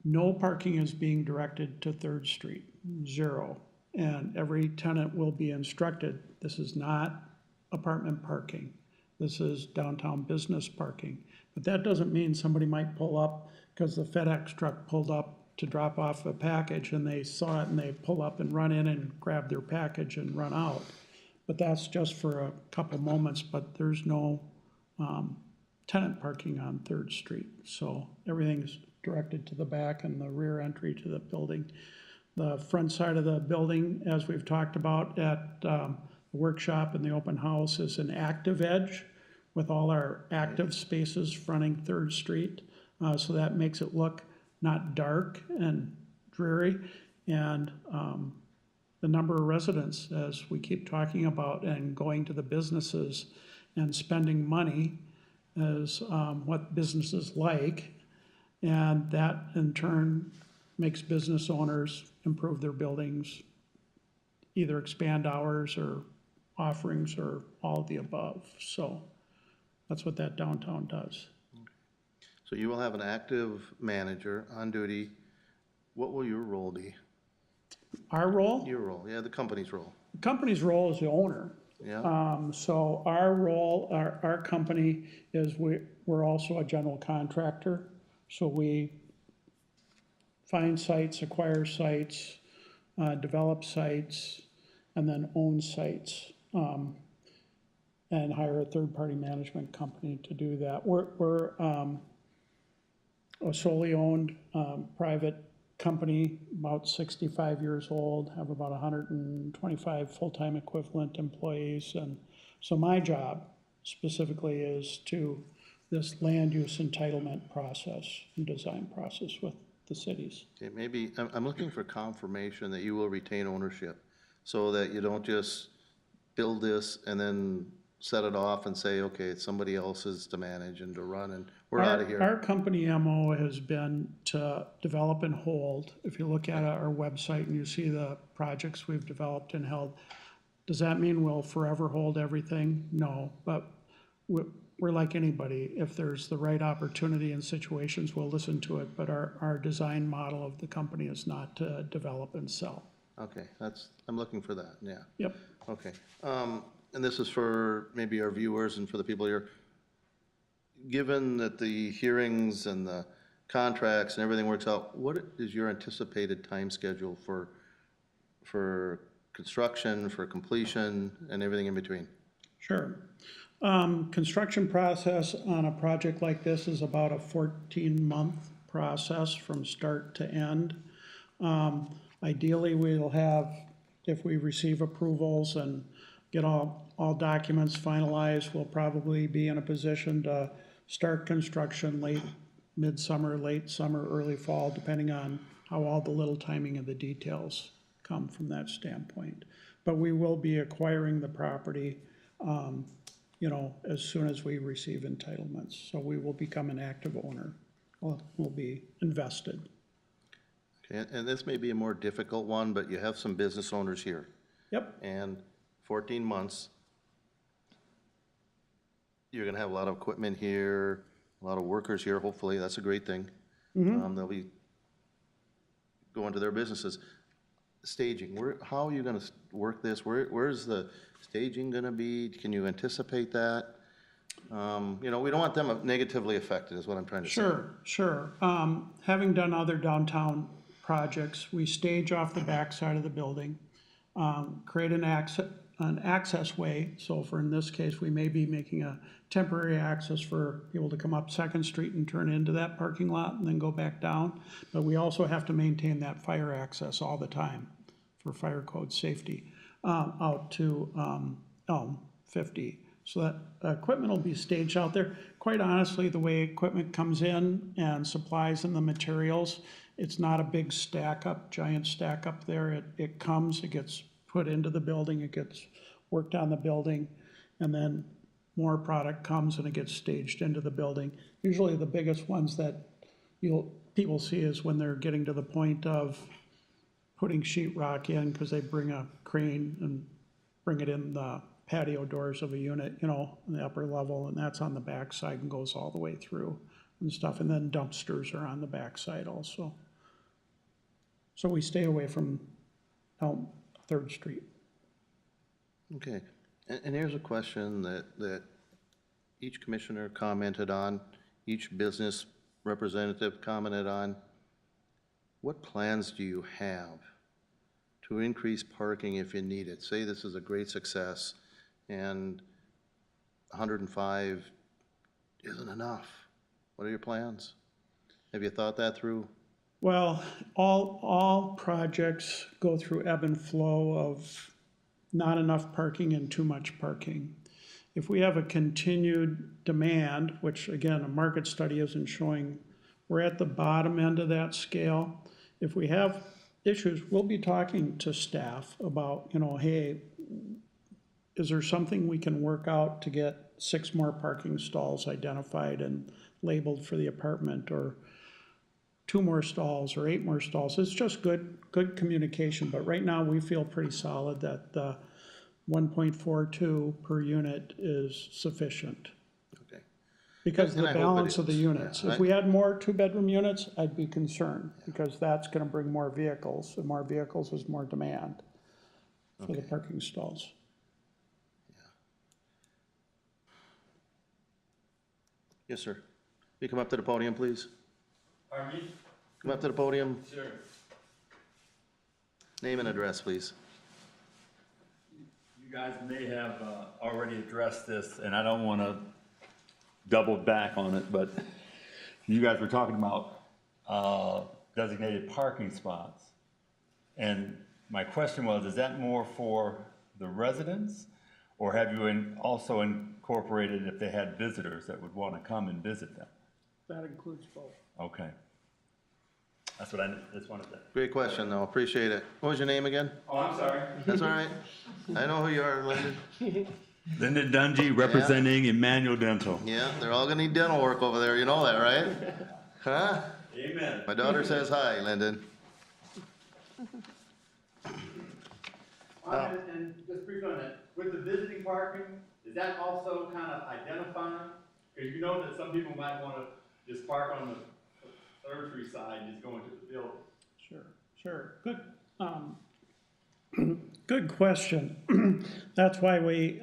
no parking is being directed to 3rd Street, 0. And every tenant will be instructed, this is not apartment parking. This is downtown business parking. But that doesn't mean somebody might pull up because the FedEx truck pulled up to drop off a package and they saw it and they pull up and run in and grab their package and run out. But that's just for a couple moments, but there's no tenant parking on 3rd Street. So everything's directed to the back and the rear entry to the building. The front side of the building, as we've talked about at the workshop and the open house, is an active edge with all our active spaces fronting 3rd Street. So that makes it look not dark and dreary. And the number of residents, as we keep talking about, and going to the businesses and spending money is what businesses like. And that in turn makes business owners improve their buildings, either expand hours or offerings or all of the above. So that's what that downtown does. So you will have an active manager on duty. What will your role be? Our role? Your role, yeah, the company's role. The company's role is the owner. Yeah, So our role, our company is we're also a general contractor. So we find sites, acquire sites, develop sites, and then own sites, and hire a third-party management company to do that. We're a solely owned private company, about 65 years old, have about 125 full-time equivalent employees. And so my job specifically is to this land use entitlement process and design process with the cities. okay, maybe, I'm looking for confirmation that you will retain ownership so that you don't just build this and then set it off and say, okay, it's somebody else's to manage and to run and we're out of here. Our company MO has been to develop and hold. If you look at our website and you see the projects we've developed and held, does that mean we'll forever hold everything? No, but we're like anybody. If there's the right opportunity and situations, we'll listen to it. But our design model of the company is not to develop and sell. Okay, I'm looking for that, yeah. Yep. Okay, and this is for maybe our viewers and for the people here. Given that the hearings and the contracts and everything works out, what is your anticipated time schedule for construction, for completion, and everything in between? Sure. Construction process on a project like this is about a 14-month process from start to end. Ideally, we'll have, if we receive approvals and get all documents finalized, we'll probably be in a position to start construction midsummer, late summer, early fall, depending on how all the little timing of the details come from that standpoint. But we will be acquiring the property, you know, as soon as we receive entitlements. So we will become an active owner. We'll be invested. Okay, and this may be a more difficult one, but you have some business owners here. Yep. And 14 months, you're gonna have a lot of equipment here, a lot of workers here, hopefully, that's a great thing. They'll be going to their businesses. Staging, how are you gonna work this? Where's the staging gonna be? Can you anticipate that? You know, we don't want them negatively affected, is what I'm trying to say. Sure. Having done other downtown projects, we stage off the back side of the building, create an access way. So for in this case, we may be making a temporary access for people to come up 2nd Street and turn into that parking lot and then go back down. But we also have to maintain that fire access all the time for fire code safety out to Elm 50. So that equipment will be staged out there. Quite honestly, the way equipment comes in and supplies and the materials, it's not a big giant stack up there. It comes, it gets put into the building, it gets worked on the building, and then more product comes and it gets staged into the building. Usually the biggest ones that people see is when they're getting to the point of putting sheetrock in, because they bring a crane and bring it in the patio doors of a unit, you know, in the upper level, and that's on the backside and goes all the way through and stuff. And then dumpsters are on the backside also. So we stay away from Elm 3rd Street. Okay, and here's a question that each commissioner commented on, each business representative commented on. What plans do you have to increase parking if you need it? Say this is a great success and 105 isn't enough. What are your plans? Have you thought that through? Well, all projects go through ebb and flow of not enough parking and too much parking. If we have a continued demand, which again, a market study isn't showing, we're at the bottom end of that scale. If we have issues, we'll be talking to staff about, you know, hey, is there something we can work out to get 6 more parking stalls identified and labeled for the apartment, or 2 more stalls or 8 more stalls? It's just good communication, but right now we feel pretty solid that the 1.42 per unit is sufficient. Okay. Because And the I hope it balance of the is. units. Yeah, If we had more 2-bedroom units, I'd be concerned, because that's gonna bring more vehicles, and more vehicles is more demand for the parking stalls. Yes, sir. You come up to the podium, please. Pardon me? Come up to the podium. Sure. Name and address, please. You guys may have already addressed this, and I don't want to double back on it, but you guys were talking about designated parking spots. And my question was, is that more for the residents, or have you also incorporated if they had visitors that would want to come and visit them? That includes both. Okay. That's what I just wanted to. Great question, though. Appreciate it. What was your name again? Oh, I'm sorry. That's all right. I know who you are, Lyndon. Lyndon Dungy, representing Emmanuel Dental. Yeah, they're all gonna need dental work over there. You know that, right? Huh? Amen. My daughter says hi, Lyndon. And just briefly on that, with the visiting parking, is that also kind of identifying? Because you know that some people might want to just park on the 3rd Street side and just go into the building. Sure. Good question. That's why we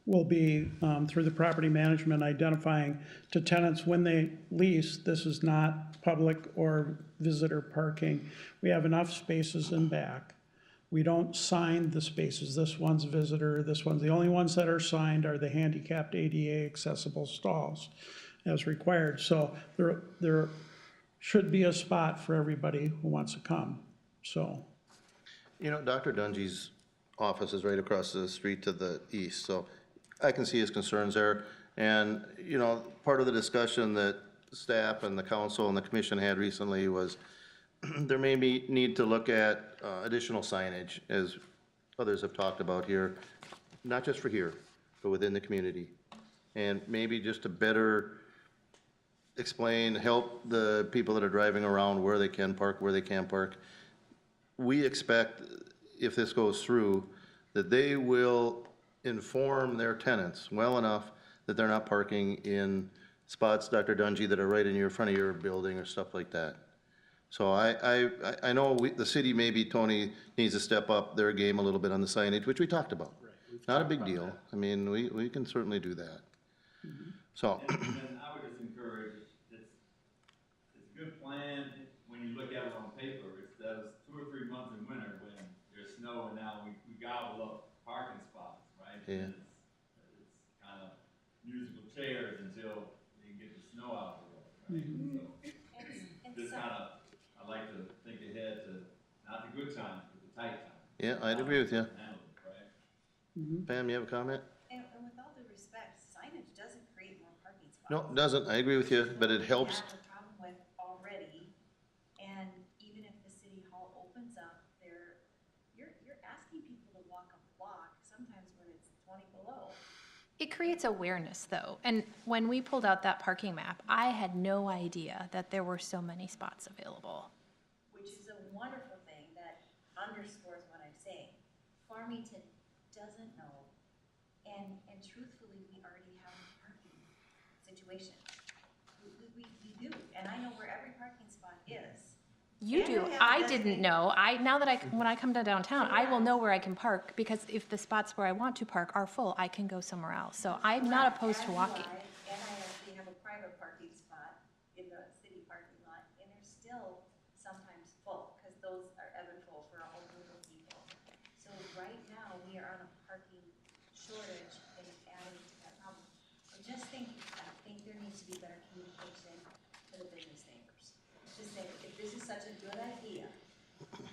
will be, through the property management, identifying to tenants when they lease, this is not public or visitor parking. We have enough spaces in back. We don't sign the spaces. This one's visitor, this one's, the only ones that are signed are the handicapped ADA accessible stalls as required. So there should be a spot for everybody who wants to come, so. You know, Dr. Dungy's office is right across the street to the east, so I can see his concerns there. And, you know, part of the discussion that staff and the council and the commission had recently was there may be need to look at additional signage, as others have talked about here, not just for here, but within the community. And maybe just to better explain, help the people that are driving around where they can park, where they can't park. We expect, if this goes through, that they will inform their tenants well enough that they're not parking in spots, Dr. Dungy, that are right in front of your building or stuff like that. So I know the city, maybe, Tony, needs to step up their game a little bit on the signage, which we talked about. Not a big deal. I mean, we can certainly do that. So. And I would just encourage, it's a good plan when you look at it on paper. It's those 2 or 3 months in winter when there's snow, and now we gobble up parking spots, right? Yeah. It's kind of musical chairs until you get the snow out of the road, right? So just kind of, I like to think ahead to not the good times, but the tight times. Yeah, I'd agree with you. Handle it, right? Pam, you have a comment? And with all due respect, signage doesn't create more parking spots. No, it doesn't. I agree with you, but it helps. Have a problem with already, and even if the city hall opens up, you're asking people to walk a block, sometimes when it's 20 below. It creates awareness, though. And when we pulled out that parking map, I had no idea that there were so many spots available. Which is a wonderful thing that underscores what I'm saying. Farmington doesn't know, and truthfully, we already have a parking situation. We do, and I know where every parking spot is. You do. I didn't know. When I come to downtown, I will know where I can park, because if the spots where I want to park are full, I can go somewhere else. So I'm not opposed to walking. And I actually have a private parking spot in the city parking lot, and they're still sometimes full, because those are ebb and flow for a whole group of people. So right now, we are on a parking shortage, and it's adding to that problem. I think there needs to be better communication to the business neighbors. Just say, if this is such a good idea,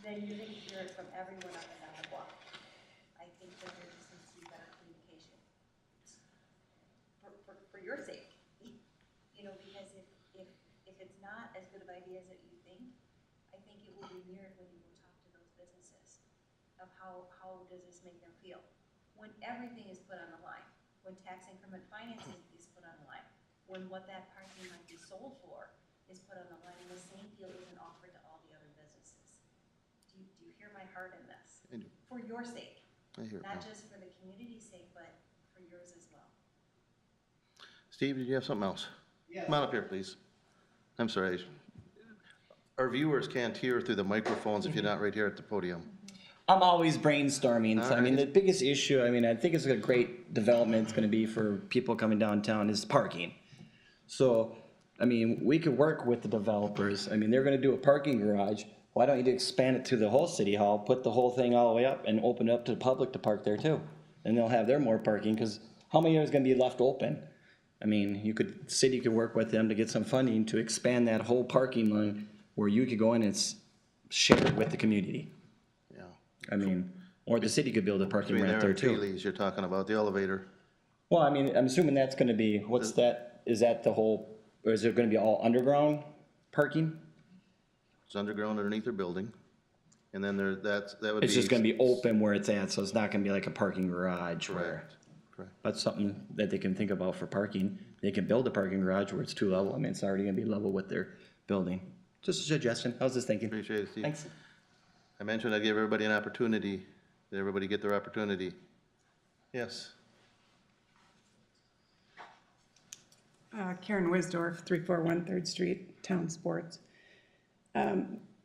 then you're gonna hear it from everyone up and down the block. I think that there just needs to be better communication. For your sake, you know, because if it's not as good of an idea as you think, I think it will be mirrored when you go talk to those businesses of how does this make them feel? When everything is put on the line, when tax increment financing is put on the line, when what that parking might be sold for is put on the line, and the same deal isn't offered to all the other businesses. Do you hear my heart in this? I do. For your sake, I hear not you. just for the community's sake, but for yours as well. Steve, did you have something else? Come on up here, please. I'm sorry. Our viewers can't hear through the microphones if you're not right here at the podium. I'm always brainstorming. So, I mean, Alright. the biggest issue, I mean, I think it's a great development, it's gonna be for people coming downtown, is parking. So, I mean, we could work with the developers. I mean, they're gonna do a parking garage. Why don't you expand it to the whole city hall, put the whole thing all the way up, and open it up to the public to park there too? And they'll have their more parking, because how many is gonna be left open? I mean, city could work with them to get some funding to expand that whole parking line where you could go in and share it with the community. Yeah. I mean, or the city could build a I parking mean, ramp there there are too. Tealeys you're talking about, the elevator. Well, I mean, I'm assuming that's gonna be, what's that, is that the whole, or is it gonna be all underground parking? It's underground underneath their building. And then that would be. It's just gonna be open where it's at, so it's not gonna be like a parking garage where, Correct, correct. that's something that they can think about for parking. They can build a parking garage where it's 2 level, I mean, it's already gonna be level with their building. Just a suggestion, how's this thinking? Appreciate it, Steve. Thanks. I mentioned I'd give everybody an opportunity. Did everybody get their opportunity? Yes. Karen Wisdorf, 341 3rd Street, Town Sports.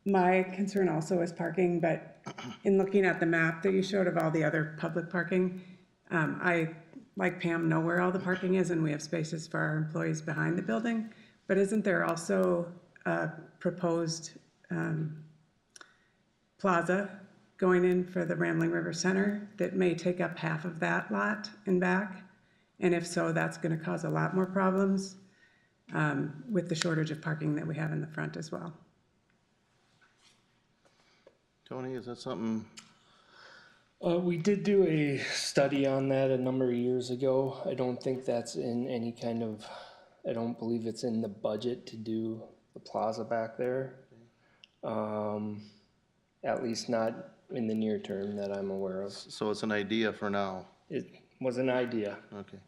My concern also is parking, but in looking at the map that you showed of all the other public parking, I, like Pam, know where all the parking is, and we have spaces for our employees behind the building. But isn't there also a proposed plaza going in for the Rambling River Center that may take up half of that lot in back? And if so, that's gonna cause a lot more problems with the shortage of parking that we have in the front as well. Tony, is that something? We did do a study on that a number of years ago. I don't think that's in any kind of, I don't believe it's in the budget to do the plaza back there. At least not in the near term that I'm aware of. So it's an idea for now. It was an idea. Okay.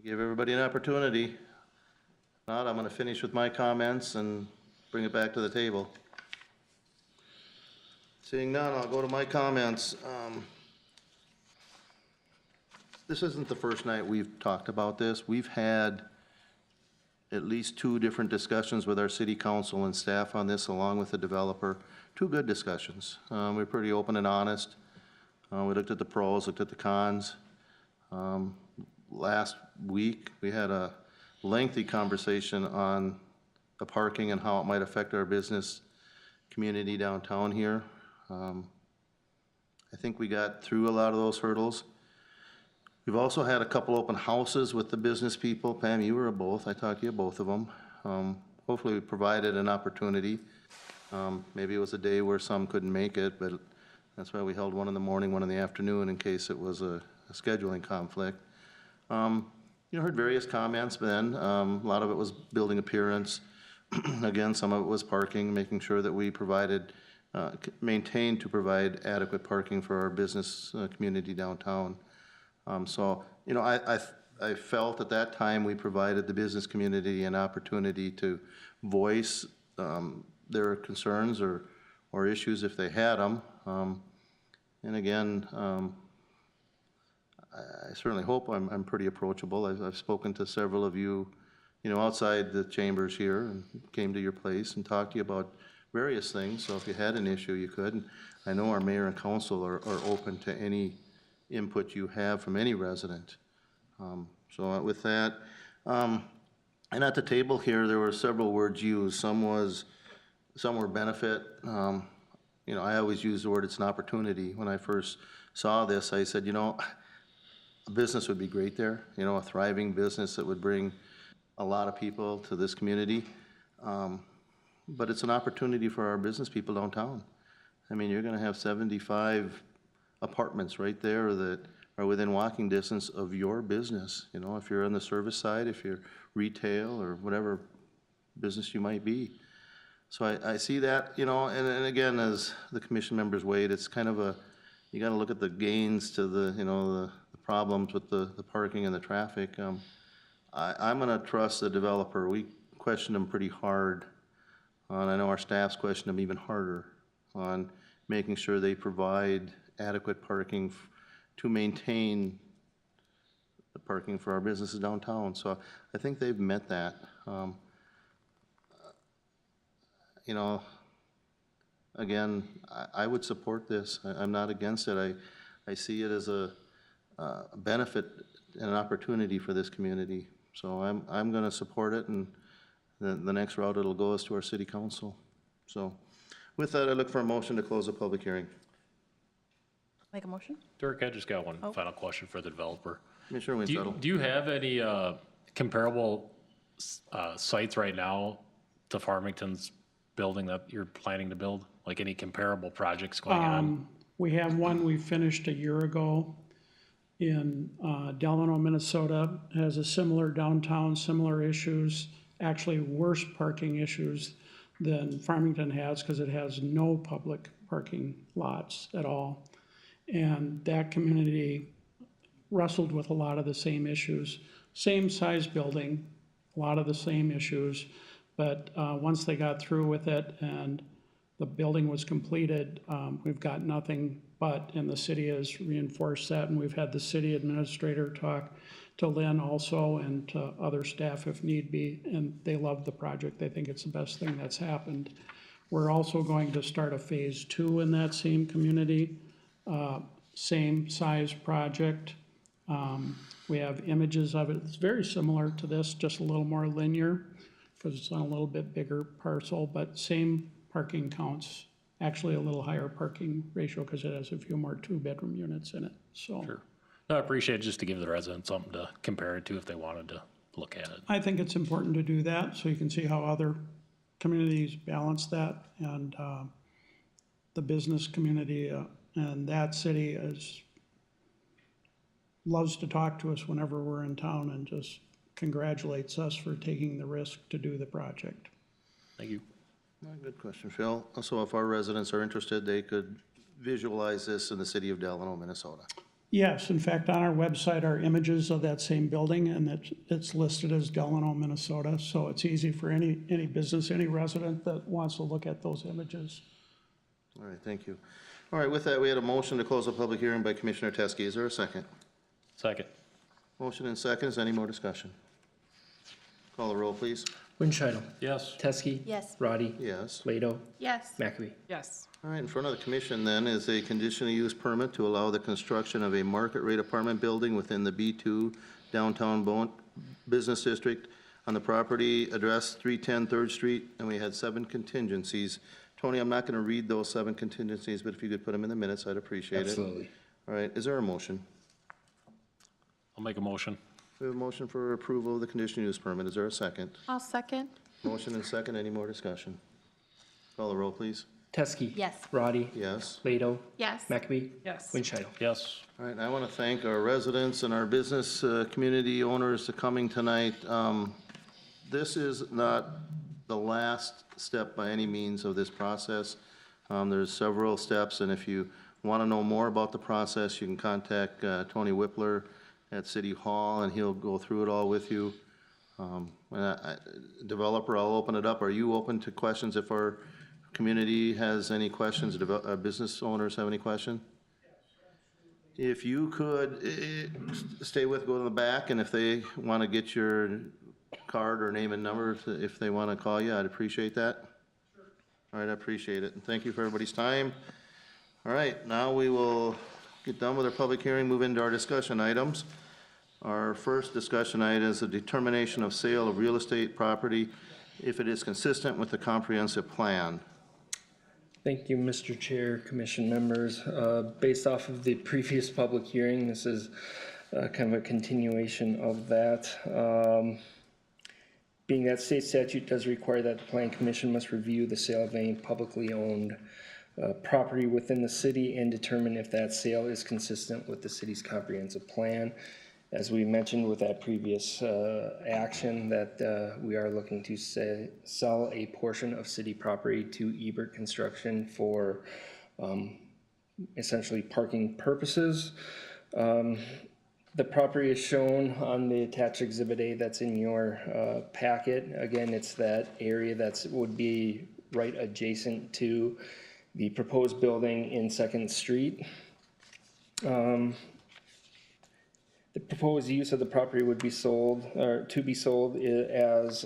Give everybody an opportunity. If not, I'm gonna finish with my comments and bring it back to the table. Seeing none, I'll go to my comments. This isn't the first night we've talked about this. We've had at least 2 different discussions with our city council and staff on this, along with the developer. 2 good discussions. We're pretty open and honest. We looked at the pros, looked at the cons. Last week, we had a lengthy conversation on the parking and how it might affect our business community downtown here. I think we got through a lot of those hurdles. We've also had a couple open houses with the business people. Pam, you were at both. I talked to you at both of them. Hopefully we provided an opportunity. Maybe it was a day where some couldn't make it, but that's why we held one in the morning, one in the afternoon, in case it was a scheduling conflict. Heard various comments then. A lot of it was building appearance. Again, some of it was parking, making sure that we provided maintain to provide adequate parking for our business community downtown. So, you know, I felt at that time we provided the business community an opportunity to voice their concerns or issues if they had them. And again, I certainly hope I'm pretty approachable. I've spoken to several of you, you know, outside the chambers here, and came to your place and talked to you about various things. So if you had an issue, you could. And I know our mayor and council are open to any input you have from any resident. So with that, and at the table here, there were several words used. Some were benefit. You know, I always use the word, it's an opportunity. When I first saw this, I said, you know, a business would be great there, you know, a thriving business that would bring a lot of people to this community. But it's an opportunity for our business people downtown. I mean, you're gonna have 75 apartments right there that are within walking distance of your business. You know, if you're on the service side, if you're retail or whatever business you might be. So I see that, you know, and again, as the commission members weighed, it's kind of you gotta look at the gains to the, you know, the problems with the parking and the traffic. I'm gonna trust the developer. We questioned them pretty hard. And I know our staff's questioned them even harder on making sure they provide adequate parking to maintain the parking for our businesses downtown. So I think they've met that. You know, again, I would support this. I'm not against it. I see it as a benefit and an opportunity for this community. So I'm gonna support it, and the next route it'll go is to our city council. So with that, I look for a motion to close the public hearing. Make a motion? Dirk, I just got one final question for the developer. Commissioner Do Winsettle. you have any comparable sites right now to Farmington's building that you're planning to build? Like any comparable projects going on? We have one we finished a year ago in Delano, Minnesota. It has a similar downtown, similar issues, actually worse parking issues than Farmington has because it has no public parking lots at all. And that community wrestled with a lot of the same issues. Same size building, a lot of the same issues, but once they got through with it and the building was completed, we've got nothing but, and the city has reinforced that, and we've had the city administrator talk to Lynn also and to other staff if need be, and they love the project. They think it's the best thing that's happened. We're also going to start a phase 2 in that same community, same size project. We have images of it. It's very similar to this, just a little more linear because it's on a little bit bigger parcel, but same parking counts, actually a little higher parking ratio because it has a few more 2-bedroom units in it, so. Sure. No, I appreciate it, just to give the residents something to compare it to if they wanted to look at it. I think it's important to do that so you can see how other communities balance that, and the business community and that city loves to talk to us whenever we're in town and just congratulates us for taking the risk to do the project. Thank you. Good question, Phil. Also, if our residents are interested, they could visualize this in the city of Delano, Minnesota. Yes, in fact, on our website are images of that same building, and it's listed as Delano, Minnesota, so it's easy for any business, any resident that wants to look at those images. All right, thank you. All right, with that, we had a motion to close the public hearing by Commissioner Teskey. Is there a second? Second. Motion and second. Is there any more discussion? Call the roll, please. Winchell. Yes. Teske. Yes. Roddy. Yes. Lado. Yes. McAbey. Yes. All right, in front of the commission then is a conditional use permit to allow the construction of a market rate apartment building within the B2 downtown business district on the property address 310 3rd Street, and we had 7 contingencies. Tony, I'm not going to read those 7 contingencies, but if you could put them in the minutes, I'd appreciate it. Absolutely. All right, is there a motion? I'll make a motion. We have a motion for approval of the conditional use permit. Is there a second? I'll second. Motion and second. Any more discussion? Call the roll, please. Teske. Yes. Roddy. Yes. Lado. Yes. McAbee. Yes. Winchell. Yes. All right, and I want to thank our residents and our business community owners for coming tonight. This is not the last step by any means of this process. There's several steps, and if you want to know more about the process, you can contact Tony Whippler at City Hall, and he'll go through it all with you. Developer, I'll open it up. Are you open to questions if our community has any questions, business owners have any questions? If you could go to the back, and if they want to get your card or name and number, if they want to call you, I'd appreciate that. All right, I appreciate it, and thank you for everybody's time. All right, now we will get done with our public hearing, move into our discussion items. Our first discussion item is the determination of sale of real estate property if it is consistent with the comprehensive plan. Thank you, Mr. Chair, Commission members. Based off of the previous public hearing, this is kind of a continuation of that. Being that state statute does require that the Plan Commission must review the sale of any publicly owned property within the city and determine if that sale is consistent with the city's comprehensive plan. As we mentioned with that previous action, that we are looking to sell a portion of city property to Ebert Construction for essentially parking purposes. The property is shown on the attached Exhibit A that's in your packet. Again, it's that area that would be right adjacent to the proposed building in 2nd Street. The proposed use of the property would be sold, or to be sold as,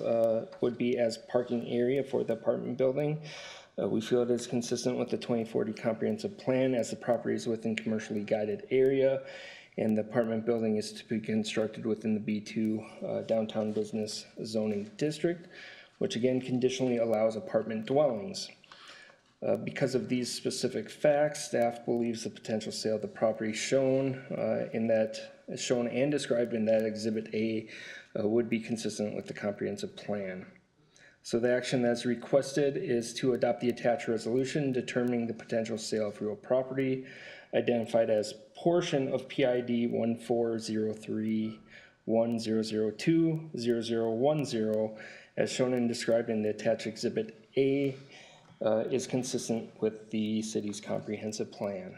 would be as parking area for the apartment building. We feel it is consistent with the 2040 comprehensive plan as the property is within commercially guided area and the apartment building is to be constructed within the B2 downtown business zoning district, which again conditionally allows apartment dwellings. Because of these specific facts, staff believes the potential sale of the property shown shown and described in that Exhibit A would be consistent with the comprehensive plan. So the action that's requested is to adopt the attached resolution determining the potential sale of real property identified as portion of PID 140310020010 as shown and described in the attached Exhibit A is consistent with the city's comprehensive plan.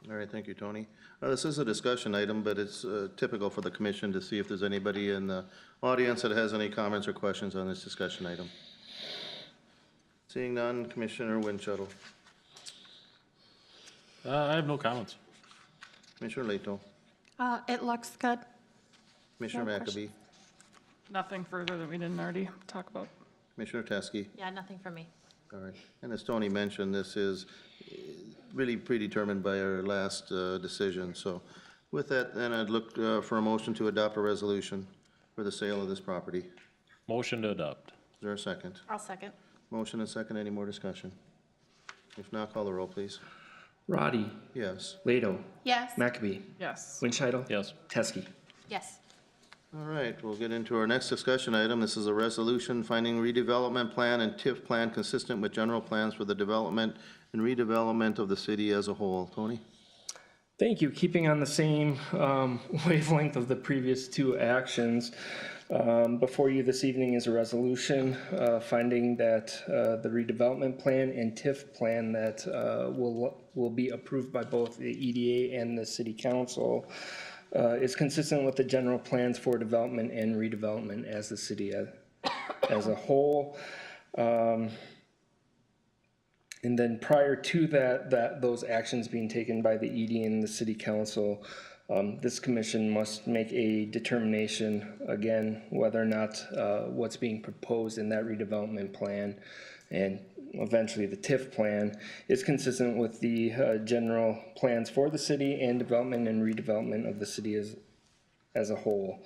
All right, thank you, Tony. This is a discussion item, but it's typical for the commission to see if there's anybody in the audience that has any comments or questions on this discussion item. Seeing none, Commissioner Winchell. I have no comments. Commissioner Leto. It looks good. Commissioner No McAbee. Nothing further that we didn't already talk about. Commissioner Teskey. Yeah, nothing from me. All right, and as Tony mentioned, this is really predetermined by our last decision. So with that, then I'd look for a motion to adopt a resolution for the sale of this property. Motion to adopt. Is there a second? I'll second. Motion and second, any more discussion? If not, call the roll, please. Roddy, Yes. Leto, Yes. McAbee, Yes. Winchell, Yes. Teskey. Yes. All right, we'll get into our next discussion item. This is a resolution finding redevelopment plan and TIF plan consistent with general plans for the development and redevelopment of the city as a whole. Tony? Thank you. Keeping on the same wavelength of the previous two actions, before you this evening is a resolution finding that the redevelopment plan and TIF plan that will be approved by both the EDA and the city council is consistent with the general plans for development and redevelopment as the city as a whole. And then prior to those actions being taken by the ED and the city council, this commission must make a determination, again, whether or not what's being proposed in that redevelopment plan and eventually the TIF plan is consistent with the general plans for the city and development and redevelopment of the city as a whole.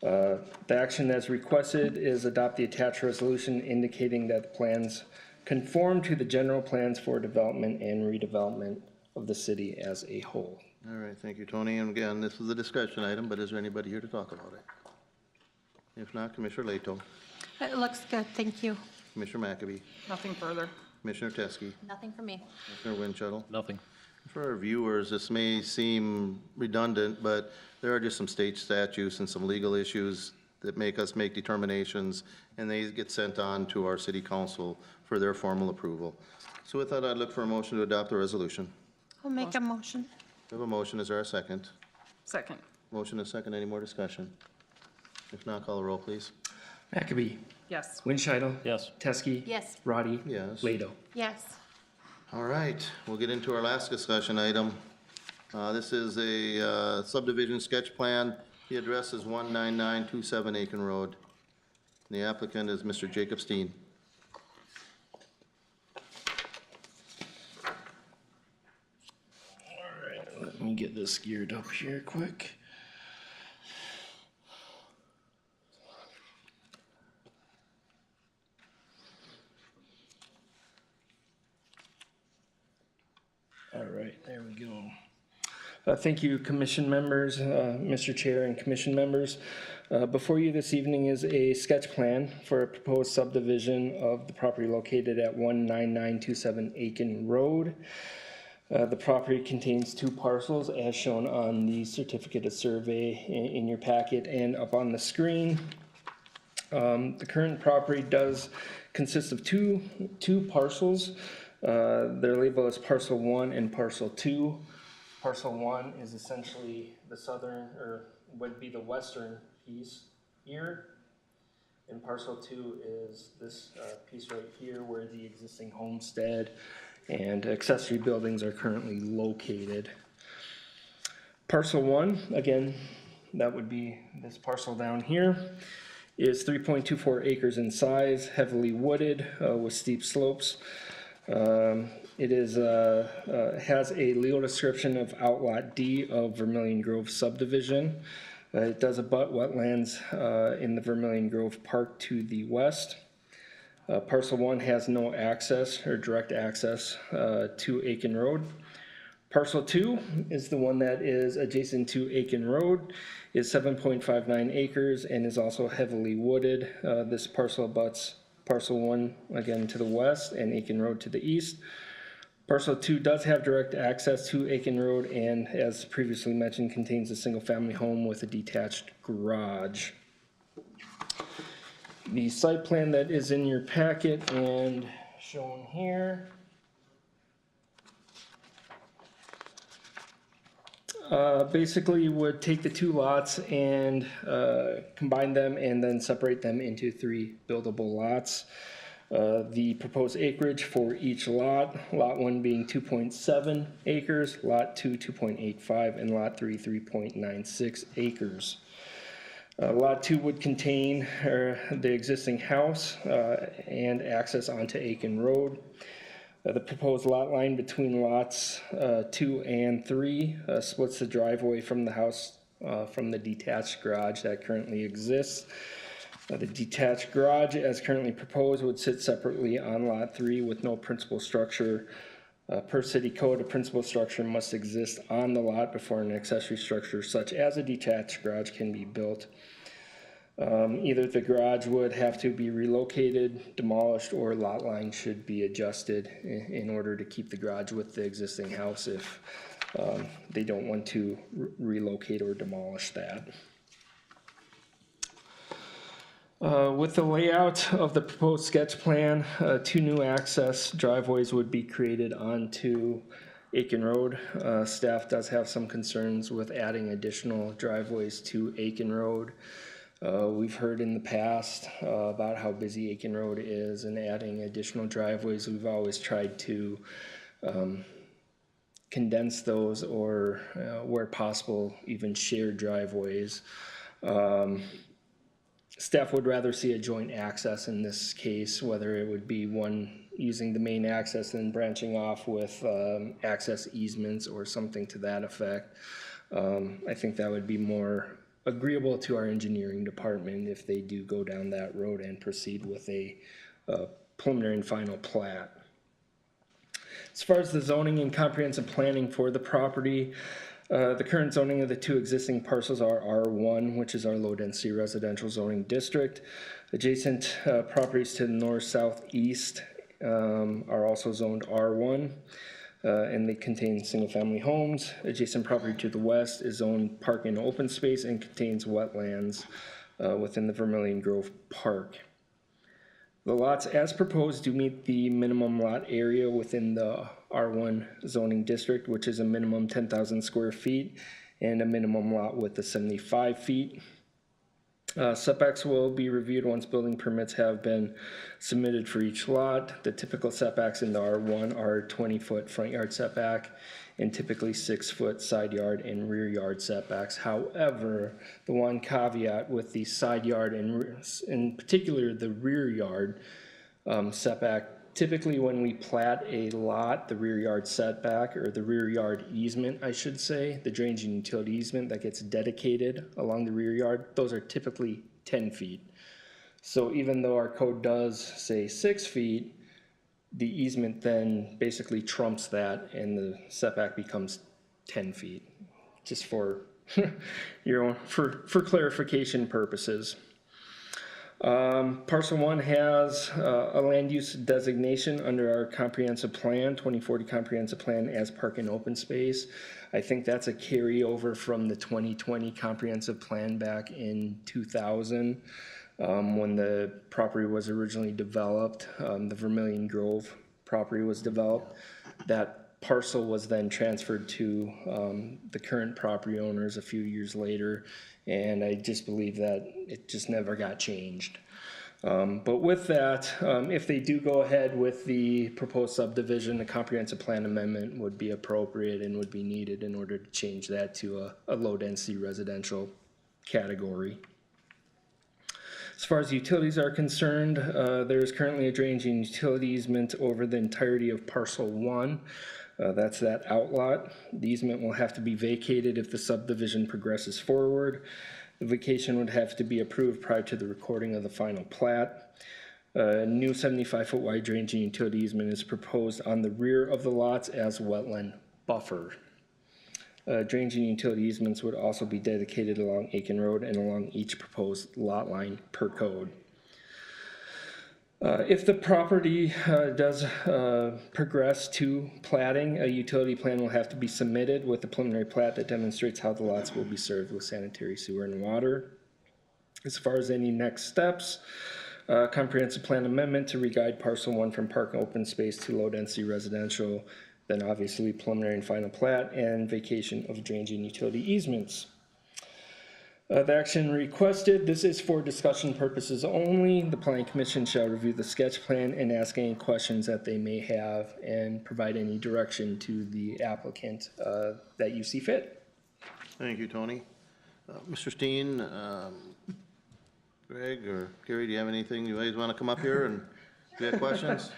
The action that's requested is adopt the attached resolution indicating that the plans conform to the general plans for development and redevelopment of the city as a whole. All right, thank you, Tony. And again, this is a discussion item, but is there anybody here to talk about it? If not, Commissioner Leto. It looks good, thank you. Commissioner McAbee. Nothing further. Commissioner Teskey. Nothing from me. Commissioner Winchell. Nothing. For our viewers, this may seem redundant, but there are just some state statutes and some legal issues that make us make determinations, and they get sent on to our city council for their formal approval. So with that, I'd look for a motion to adopt the resolution. I'll make a motion. We have a motion, is there a second? Second. Motion is second, any more discussion? If not, call the roll, please. McAbey. Yes. Winchidle. Yes. Teske. Yes. Roddy. Yes. Lado. Yes. All right, we'll get into our last discussion item. This is a subdivision sketch plan. The address is 19927 Akin Road. The applicant is Mr. Jacob Steen. Let me get this geared up here quick. All right, there we go. Thank you, commission members, Mr. Chair and commission members. Before you this evening is a sketch plan for a proposed subdivision of the property located at 19927 Akin Road. The property contains 2 parcels as shown on the certificate of survey in your packet and up on the screen. The current property does consist of two parcels. They're labeled as parcel 1 and parcel 2. Parcel 1 is essentially the southern, or would be the western piece here. And parcel 2 is this piece right here where the existing homestead and accessory buildings are currently located. Parcel 1, again, that would be this parcel down here, is 3.24 acres in size, heavily wooded with steep slopes. It is has a legal description of Outlot D of Vermilion Grove subdivision. It does abut wetlands in the Vermilion Grove Park to the west. Parcel 1 has no access or direct access to Akin Road. Parcel 2 is the one that is adjacent to Akin Road, is 7.59 acres and is also heavily wooded. This parcel abuts Parcel 1 again to the west and Akin Road to the east. Parcel 2 does have direct access to Akin Road and, as previously mentioned, contains a single-family home with a detached garage. The site plan that is in your packet and shown here basically would take the 2 lots and combine them and then separate them into 3 buildable lots. The proposed acreage for each lot, lot 1 being 2.7 acres, lot 2 2.85, and lot 3 3.96 acres. Lot 2 would contain the existing house and access onto Akin Road. The proposed lot line between lots 2 and 3 splits the driveway from the house from the detached garage that currently exists. The detached garage, as currently proposed, would sit separately on lot 3 with no principal structure. Per city code, a principal structure must exist on the lot before an accessory structure such as a detached garage can be built. Either the garage would have to be relocated, demolished, or lot line should be adjusted in order to keep the garage with the existing house if they don't want to relocate or demolish that. With the layout of the proposed sketch plan, 2 new access driveways would be created onto Akin Road. Staff does have some concerns with adding additional driveways to Akin Road. We've heard in the past about how busy Akin Road is and adding additional driveways. We've always tried to condense those or where possible even share driveways. Staff would rather see a joint access in this case, whether it would be one using the main access and branching off with access easements or something to that effect. I think that would be more agreeable to our engineering department if they do go down that road and proceed with a preliminary and final plat. As far as the zoning and comprehensive planning for the property, the current zoning of the 2 existing parcels are R1, which is our low-density residential zoning district. Adjacent properties to the north, south, east are also zoned R1, and they contain single-family homes. Adjacent property to the west is zoned park and open space and contains wetlands. within the Vermilion Grove Park. The lots as proposed do meet the minimum lot area within the R1 zoning district, which is a minimum 10,000 square feet and a minimum lot width of 75 feet. Setbacks will be reviewed once building permits have been submitted for each lot. The typical setbacks in the R1 are 20-foot front yard setback and typically 6-foot side yard and rear yard setbacks. However, the one caveat with the side yard and in particular the rear yard setback, typically when we plat a lot, the rear yard setback, or the rear yard easement, I should say, the drainage and utility easement that gets dedicated along the rear yard, those are typically 10 feet. So even though our code does say 6 feet, the easement then basically trumps that and the setback becomes 10 feet, just for for clarification purposes. Parcel 1 has a land use designation under our comprehensive plan, 2040 comprehensive plan, as park and open space. I think that's a carryover from the 2020 comprehensive plan back in 2000 when the property was originally developed. The Vermilion Grove property was developed. That parcel was then transferred to the current property owners a few years later, and I just believe that it just never got changed. But with that, if they do go ahead with the proposed subdivision, a comprehensive plan amendment would be appropriate and would be needed in order to change that to a low-density residential category. As far as utilities are concerned, there is currently a drainage and utility easement over the entirety of parcel 1. That's that outlot. The easement will have to be vacated if the subdivision progresses forward. The vacation would have to be approved prior to the recording of the final plat. A new 75-foot wide drainage and utility easement is proposed on the rear of the lots as wetland buffer. Drainage and utility easements would also be dedicated along Akin Road and along each proposed lot line per code. If the property does progress to platting, a utility plan will have to be submitted with a preliminary plat that demonstrates how the lots will be served with sanitary sewer and water. As far as any next steps, comprehensive plan amendment to re-guide parcel 1 from park and open space to low density residential, then obviously preliminary and final plat, and vacation of drainage and utility easements. The action requested, this is for discussion purposes only. The Planning Commission shall review the sketch plan and ask any questions that they may have and provide any direction to the applicant that you see fit. Thank you, Tony. Mr. Steen, Greg, or Gary, do you have anything you guys want to come up here and do you have questions?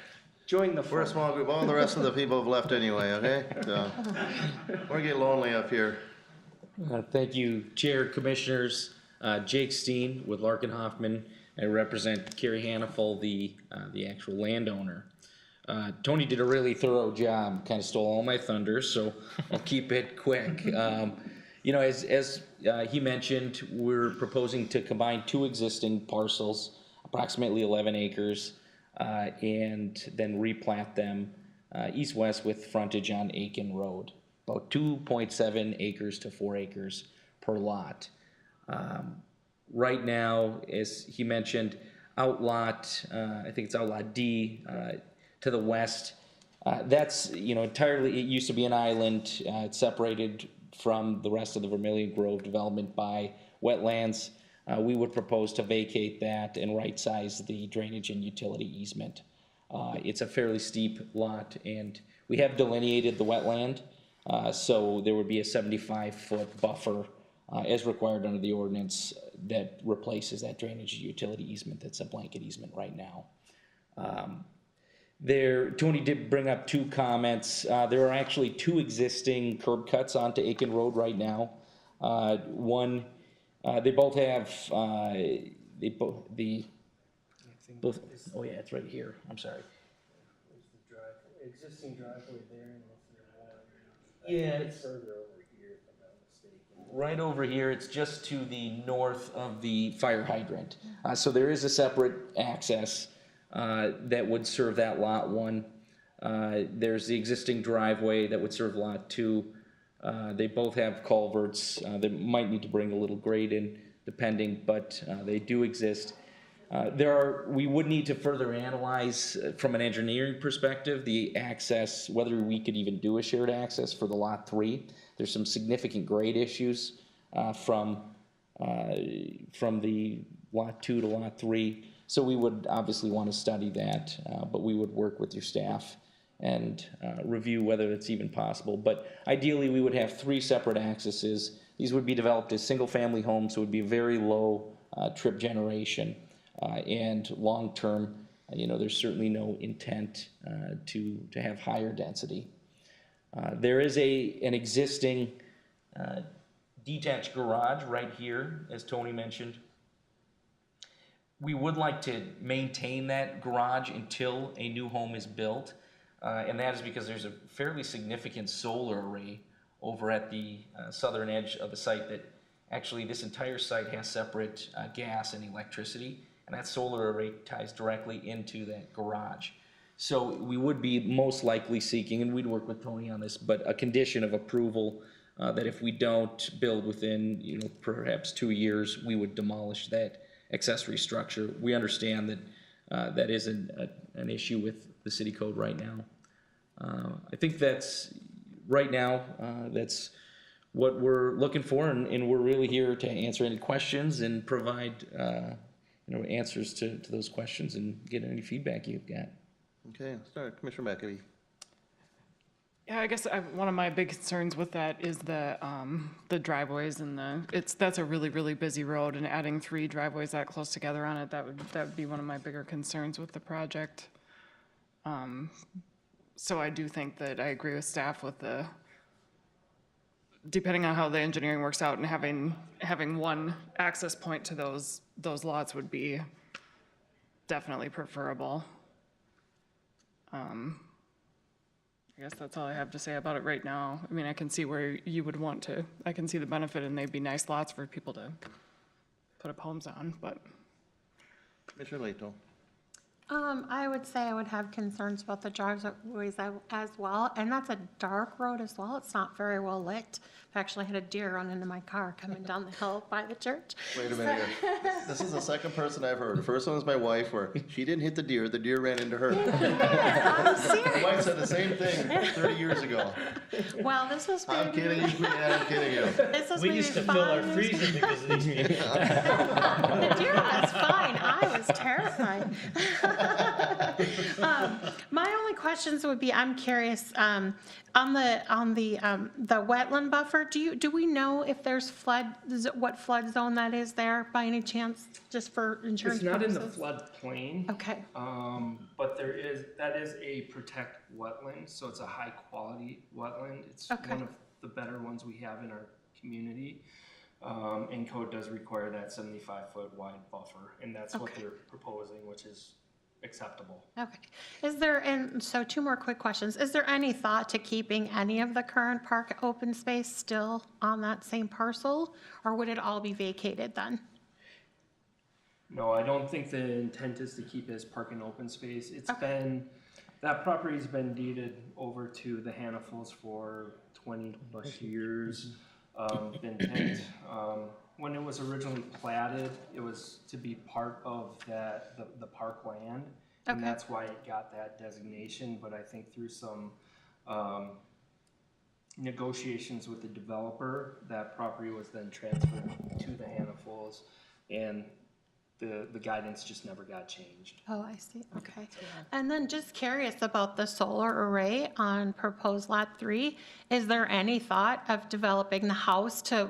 Join the We're a small group. All the rest of the people have left anyway, okay? So, we're getting lonely up here. Thank you, Chair, Commissioners. Jake Steen with Larkin Hoffman. I represent Kerry Hanifl, the actual landowner. Tony did a really thorough job, kind of stole all my thunder, so I'll keep it quick. You know, as he mentioned, we're proposing to combine 2 existing parcels, approximately 11 acres, and then replat them east-west with frontage on Akin Road. About 2.7 acres to 4 acres per lot. Right now, as he mentioned, outlot, I think it's outlot D to the west. That's, you know, entirely, it used to be an island. It's separated from the rest of the Vermilion Grove development by wetlands. We would propose to vacate that and right-size the drainage and utility easement. It's a fairly steep lot, and we have delineated the wetland. So there would be a 75-foot buffer as required under the ordinance that replaces that drainage utility easement that's a blanket easement right now. Tony did bring up 2 comments. There are actually 2 existing curb cuts onto Akin Road right now. One, they both have, oh yeah, it's right here, I'm sorry. Existing driveway there. Yeah, it's further over here, if I'm not mistaken. Right over here, it's just to the north of the fire hydrant. So there is a separate access that would serve that lot 1. There's the existing driveway that would serve lot 2. They both have culverts. They might need to bring a little grade in. depending, but they do exist. We would need to further analyze from an engineering perspective, the access, whether we could even do a shared access for the Lot 3. There's some significant grade issues from the Lot 2 to Lot 3. So we would obviously want to study that, but we would work with your staff and review whether it's even possible. But ideally, we would have 3 separate accesses. These would be developed as single-family homes, so it would be very low trip generation. And long-term, there's certainly no intent to have higher density. There is an existing detached garage right here, as Tony mentioned. We would like to maintain that garage until a new home is built, and that is because there's a fairly significant solar array over at the southern edge of the site that actually this entire site has separate gas and electricity, and that solar array ties directly into that garage. So we would be most likely seeking, and we'd work with Tony on this, but a condition of approval that if we don't build within, perhaps 2 years, we would demolish that accessory structure. We understand that that is an issue with the city code right now. I think that's, right now, that's what we're looking for, and we're really here to answer any questions and provide answers to those questions and get any feedback you've got. Okay, start Commissioner McAfee. Yeah, I guess one of my big concerns with that is the driveways and that's a really, really busy road, and adding 3 driveways that close together on it, that would be one of my bigger concerns with the project. So I do think that I agree with staff with depending on how the engineering works out, and having one access point to those lots would be definitely preferable. I guess that's all I have to say about it right now. I mean, I can see where you would want to, I can see the benefit, and they'd be nice lots for people to put up homes on, but. Commissioner Leto. I would say I would have concerns about the driveways as well, and that's a dark road as well. It's not very well lit. I actually had a deer run into my car coming down the hill by the church. Wait a minute here. This is the second person I've heard. The first one was my wife, where she didn't hit the deer ran into her. I'm serious. My wife said the same thing 30 years ago. Well, this was maybe. I'm kidding you, I'm kidding you. This was We maybe used to fill our 5 years freezer because of these people. The deer was fine. I was terrified. My only questions would be, I'm curious, on the wetland buffer, do we know if there's what flood zone that is there by any chance, just for insurance It's not in purposes? the floodplain. Okay, But that is a protect wetland, so it's a high quality wetland. It's Okay. one of the better ones we have in our community. And code does require that 75-foot wide buffer, and that's what Okay. they're proposing, which is acceptable. okay. And so 2 more quick questions. Is there any thought to keeping any of the current park open space still on that same parcel, or would it all be vacated then? No, I don't think the intent is to keep it as park and open space. That property's been deeded over to the Hanifls for 20+ years. Been picked. When it was originally platted, it was to be part of the park land, and Okay. that's why it got that designation. But I think through some negotiations with the developer, that property was then transferred to the Hanifls, and the guidance just never got changed. Oh, I see, okay. And then just curious about the solar array on proposed Lot 3. Is there any thought of developing the house to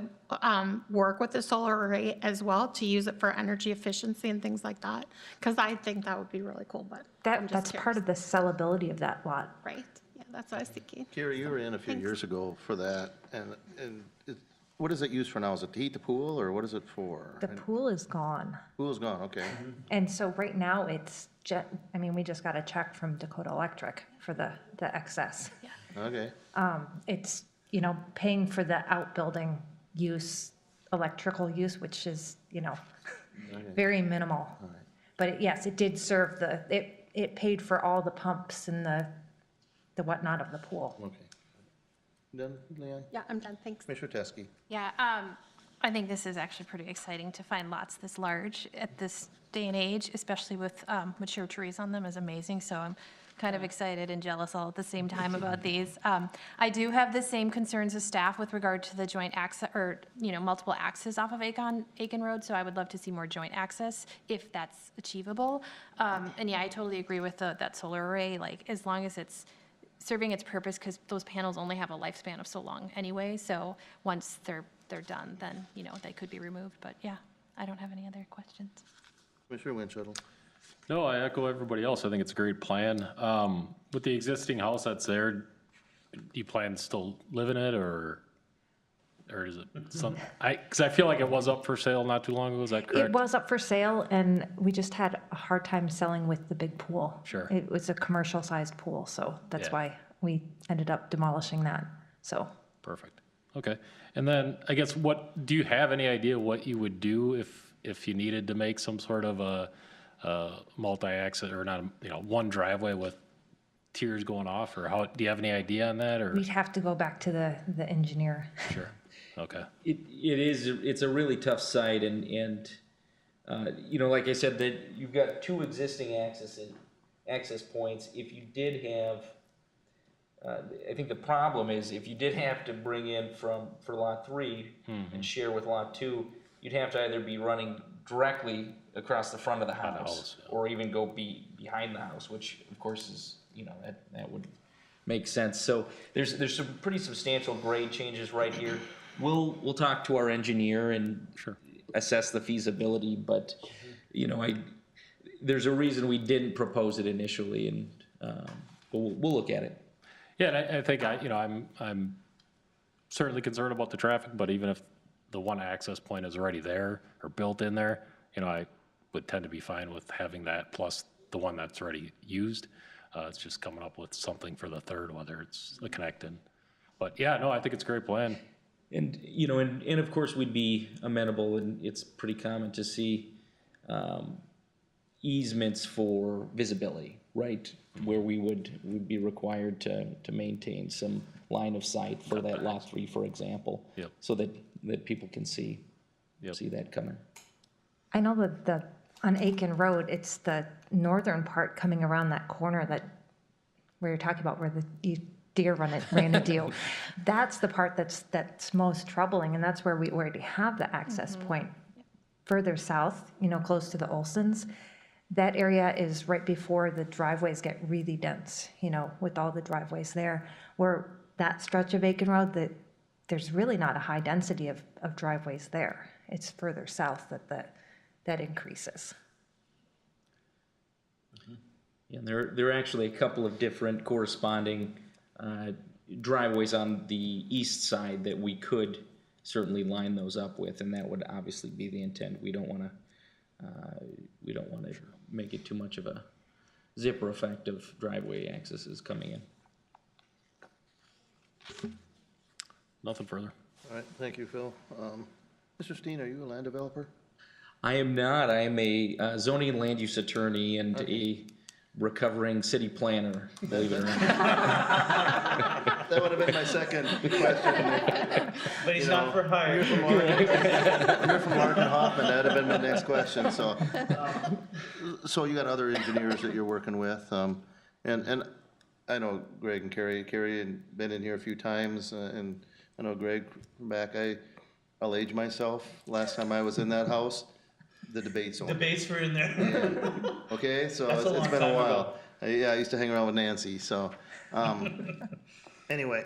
work with the solar array as well, to use it for energy efficiency and things like that? Because I think that would be really cool, but I'm just That's part of the sellability of that lot. Right, yeah, that's what I was thinking. Carrie, you were in a few Thanks. years ago for that, and what is it used for now? Is it to heat the pool, or what is it for? The pool is gone. Pool's gone, okay. And so right now it's we just got a check from Dakota Electric for the excess. Okay. It's, paying for the outbuilding use, electrical use, which is, very minimal. But yes, it did serve it paid for all the pumps and the whatnot of the pool. Okay. Done, Leon? Yeah, I'm done, thanks. Commissioner Teskey? Yeah, I think this is actually pretty exciting to find lots this large at this day and age, especially with mature trees on them is amazing. So I'm kind of excited and jealous all at the same time about these. I do have the same concerns as staff with regard to the joint access, or, multiple access off of Akin Road. So I would love to see more joint access if that's achievable. And yeah, I totally agree with that solar array, like as long as it's serving its purpose, because those panels only have a lifespan of so long anyway. So once they're done, then, they could be removed. But yeah, I don't have any other questions. Commissioner Winchell. No, I echo everybody else. I think it's a great plan. With the existing house that's there, do you plan to still live in it, or is it some, because I feel like it was up for sale not too long ago, is that correct? It was up for sale, and we just had a hard time selling with the big pool. Sure. It was a commercial-sized pool, so that's Yeah. why we ended up demolishing that, so. Perfect. Okay. And then, I guess, do you have any idea what you would do if you needed to make some sort of a multi-access, or not, one driveway with tiers going off, or do you have any idea on that, or? We'd have to go back to the engineer. Sure. Okay. It's a really tough site, and like I said, that you've got two existing access points. If you did have, I think the problem is if you did have to bring in for lot 3 and share with lot 2, you'd have to either be running directly across the front of the house, or even go behind the house, which of course is, that would make sense. So there's some pretty substantial grade changes right here. We'll talk to our engineer and assess the feasibility, but there's a reason we didn't propose it initially, and we'll look at it. Yeah, and I think I'm certainly concerned about the traffic, but even if the one access point is already there or built in there, I would tend to be fine with having that plus the one that's already used. It's just coming up with something for the third, whether it's a connecting. But yeah, no, I think it's a great plan. And, and of course we'd be amenable, and it's pretty common to see easements for visibility, right? Where we'd be required to maintain some line of sight for that lot 3, for example. Yep. So that people can see that coming. I know that on Akin Road, it's the northern part coming around that corner where you're talking about where the deer ran into you. That's the part that's most troubling, and that's where we already have the access point. Further south, close to the Olsons, that area is right before the driveways get really dense, with all the driveways there. Where that stretch of Akin Road, there's really not a high density of driveways there. It's further south that increases. Yeah, there are actually a couple of different corresponding driveways on the east side that we could certainly line those up with, and that would obviously be the intent. We don't want to make it too much of a zipper effect of driveway accesses coming in. Nothing further. All right, thank you, Phil. Mr. Steen, are you a land developer? I am not. I am a zoning and land use attorney and a recovering city planner, believe it or not. That would have been my second question. But he's not for hire. You're from Larkin Hoffman, that'd have been my next question, so. So you got other engineers that you're working with, and I know Greg and Carrie had been in here a few times, and I know Greg from back, I'll age myself, last time I was in that house, the debates on. Debates were in there. Yeah. Okay, so That's a it's long been a time while. ago. Yeah, I used to hang around with Nancy, so, anyway,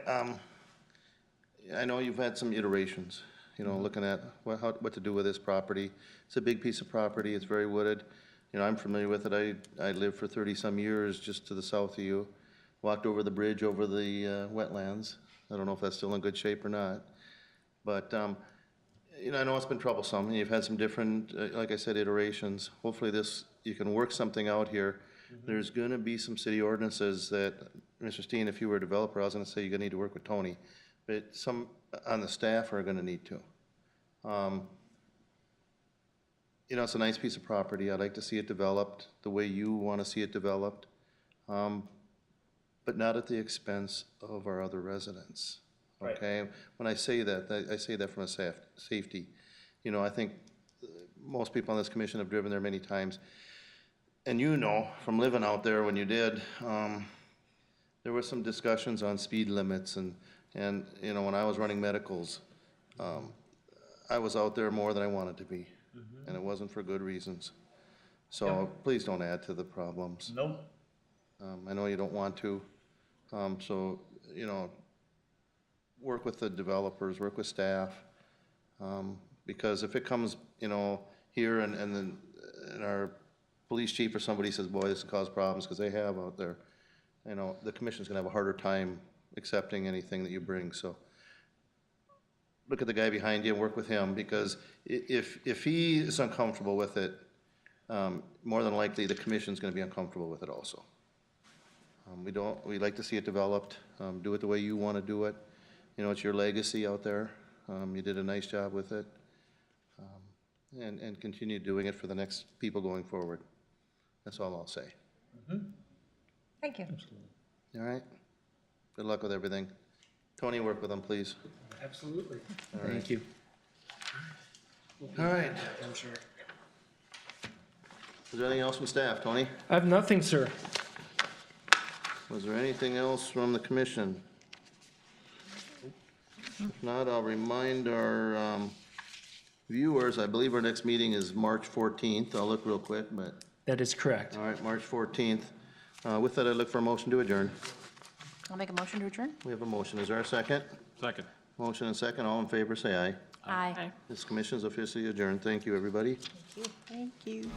I know you've had some iterations, looking at what to do with this property. It's a big piece of property, it's very wooded. I'm familiar with it. I lived for 30-some years just to the south of you. Walked over the bridge over the wetlands. I don't know if that's still in good shape or not. But, I know it's been troublesome. You've had some different, like I said, iterations. Hopefully you can work something out here. There's going to be some city ordinances that, Mr. Steen, if you were a developer, I was going to say you're going to need to work with Tony. But some on the staff are going to need to. It's a nice piece of property. I'd like to see it developed the way you want to see it developed, but not at the expense of our other residents. Okay? When I say that from a safety. you know, I think most people on this commission have driven there many times. And you know, from living out there when you did, there were some discussions on speed limits and, you know, when I was running medicals, I was out there more than I wanted to be, and it wasn't for good reasons. So please don't add to the problems. Nope. I know you don't want to, so, you know, work with the developers, work with staff, because if it comes, you know, here and then and our police chief or somebody says, boy, this can cause problems, because they have out there, you know, the commission's gonna have a harder time accepting anything that you bring, so look at the guy behind you and work with him, because if he is uncomfortable with it, more than likely, the commission's gonna be uncomfortable with it also. We like to see it developed, do it the way you wanna do it. You know, it's your legacy out there. You did a nice job with it. And continue doing it for the next people going forward. That's all I'll say. Thank you. All right? Good luck with everything. Tony, work with them, please. Absolutely. Thank you. All right. I'm sure. Is there anything else from staff, Tony? I have nothing, sir. Was there anything else from the commission? If not, I'll remind our viewers, I believe our next meeting is March 14th. I'll look real quick, but, That is correct. all right, March 14th. With that, I look for a motion to adjourn. I'll make a motion to adjourn. We have a motion. Is there a second? Second. Motion and second. All in favor, say aye. Aye. This commission is officially adjourned. Thank you, everybody. Thank you.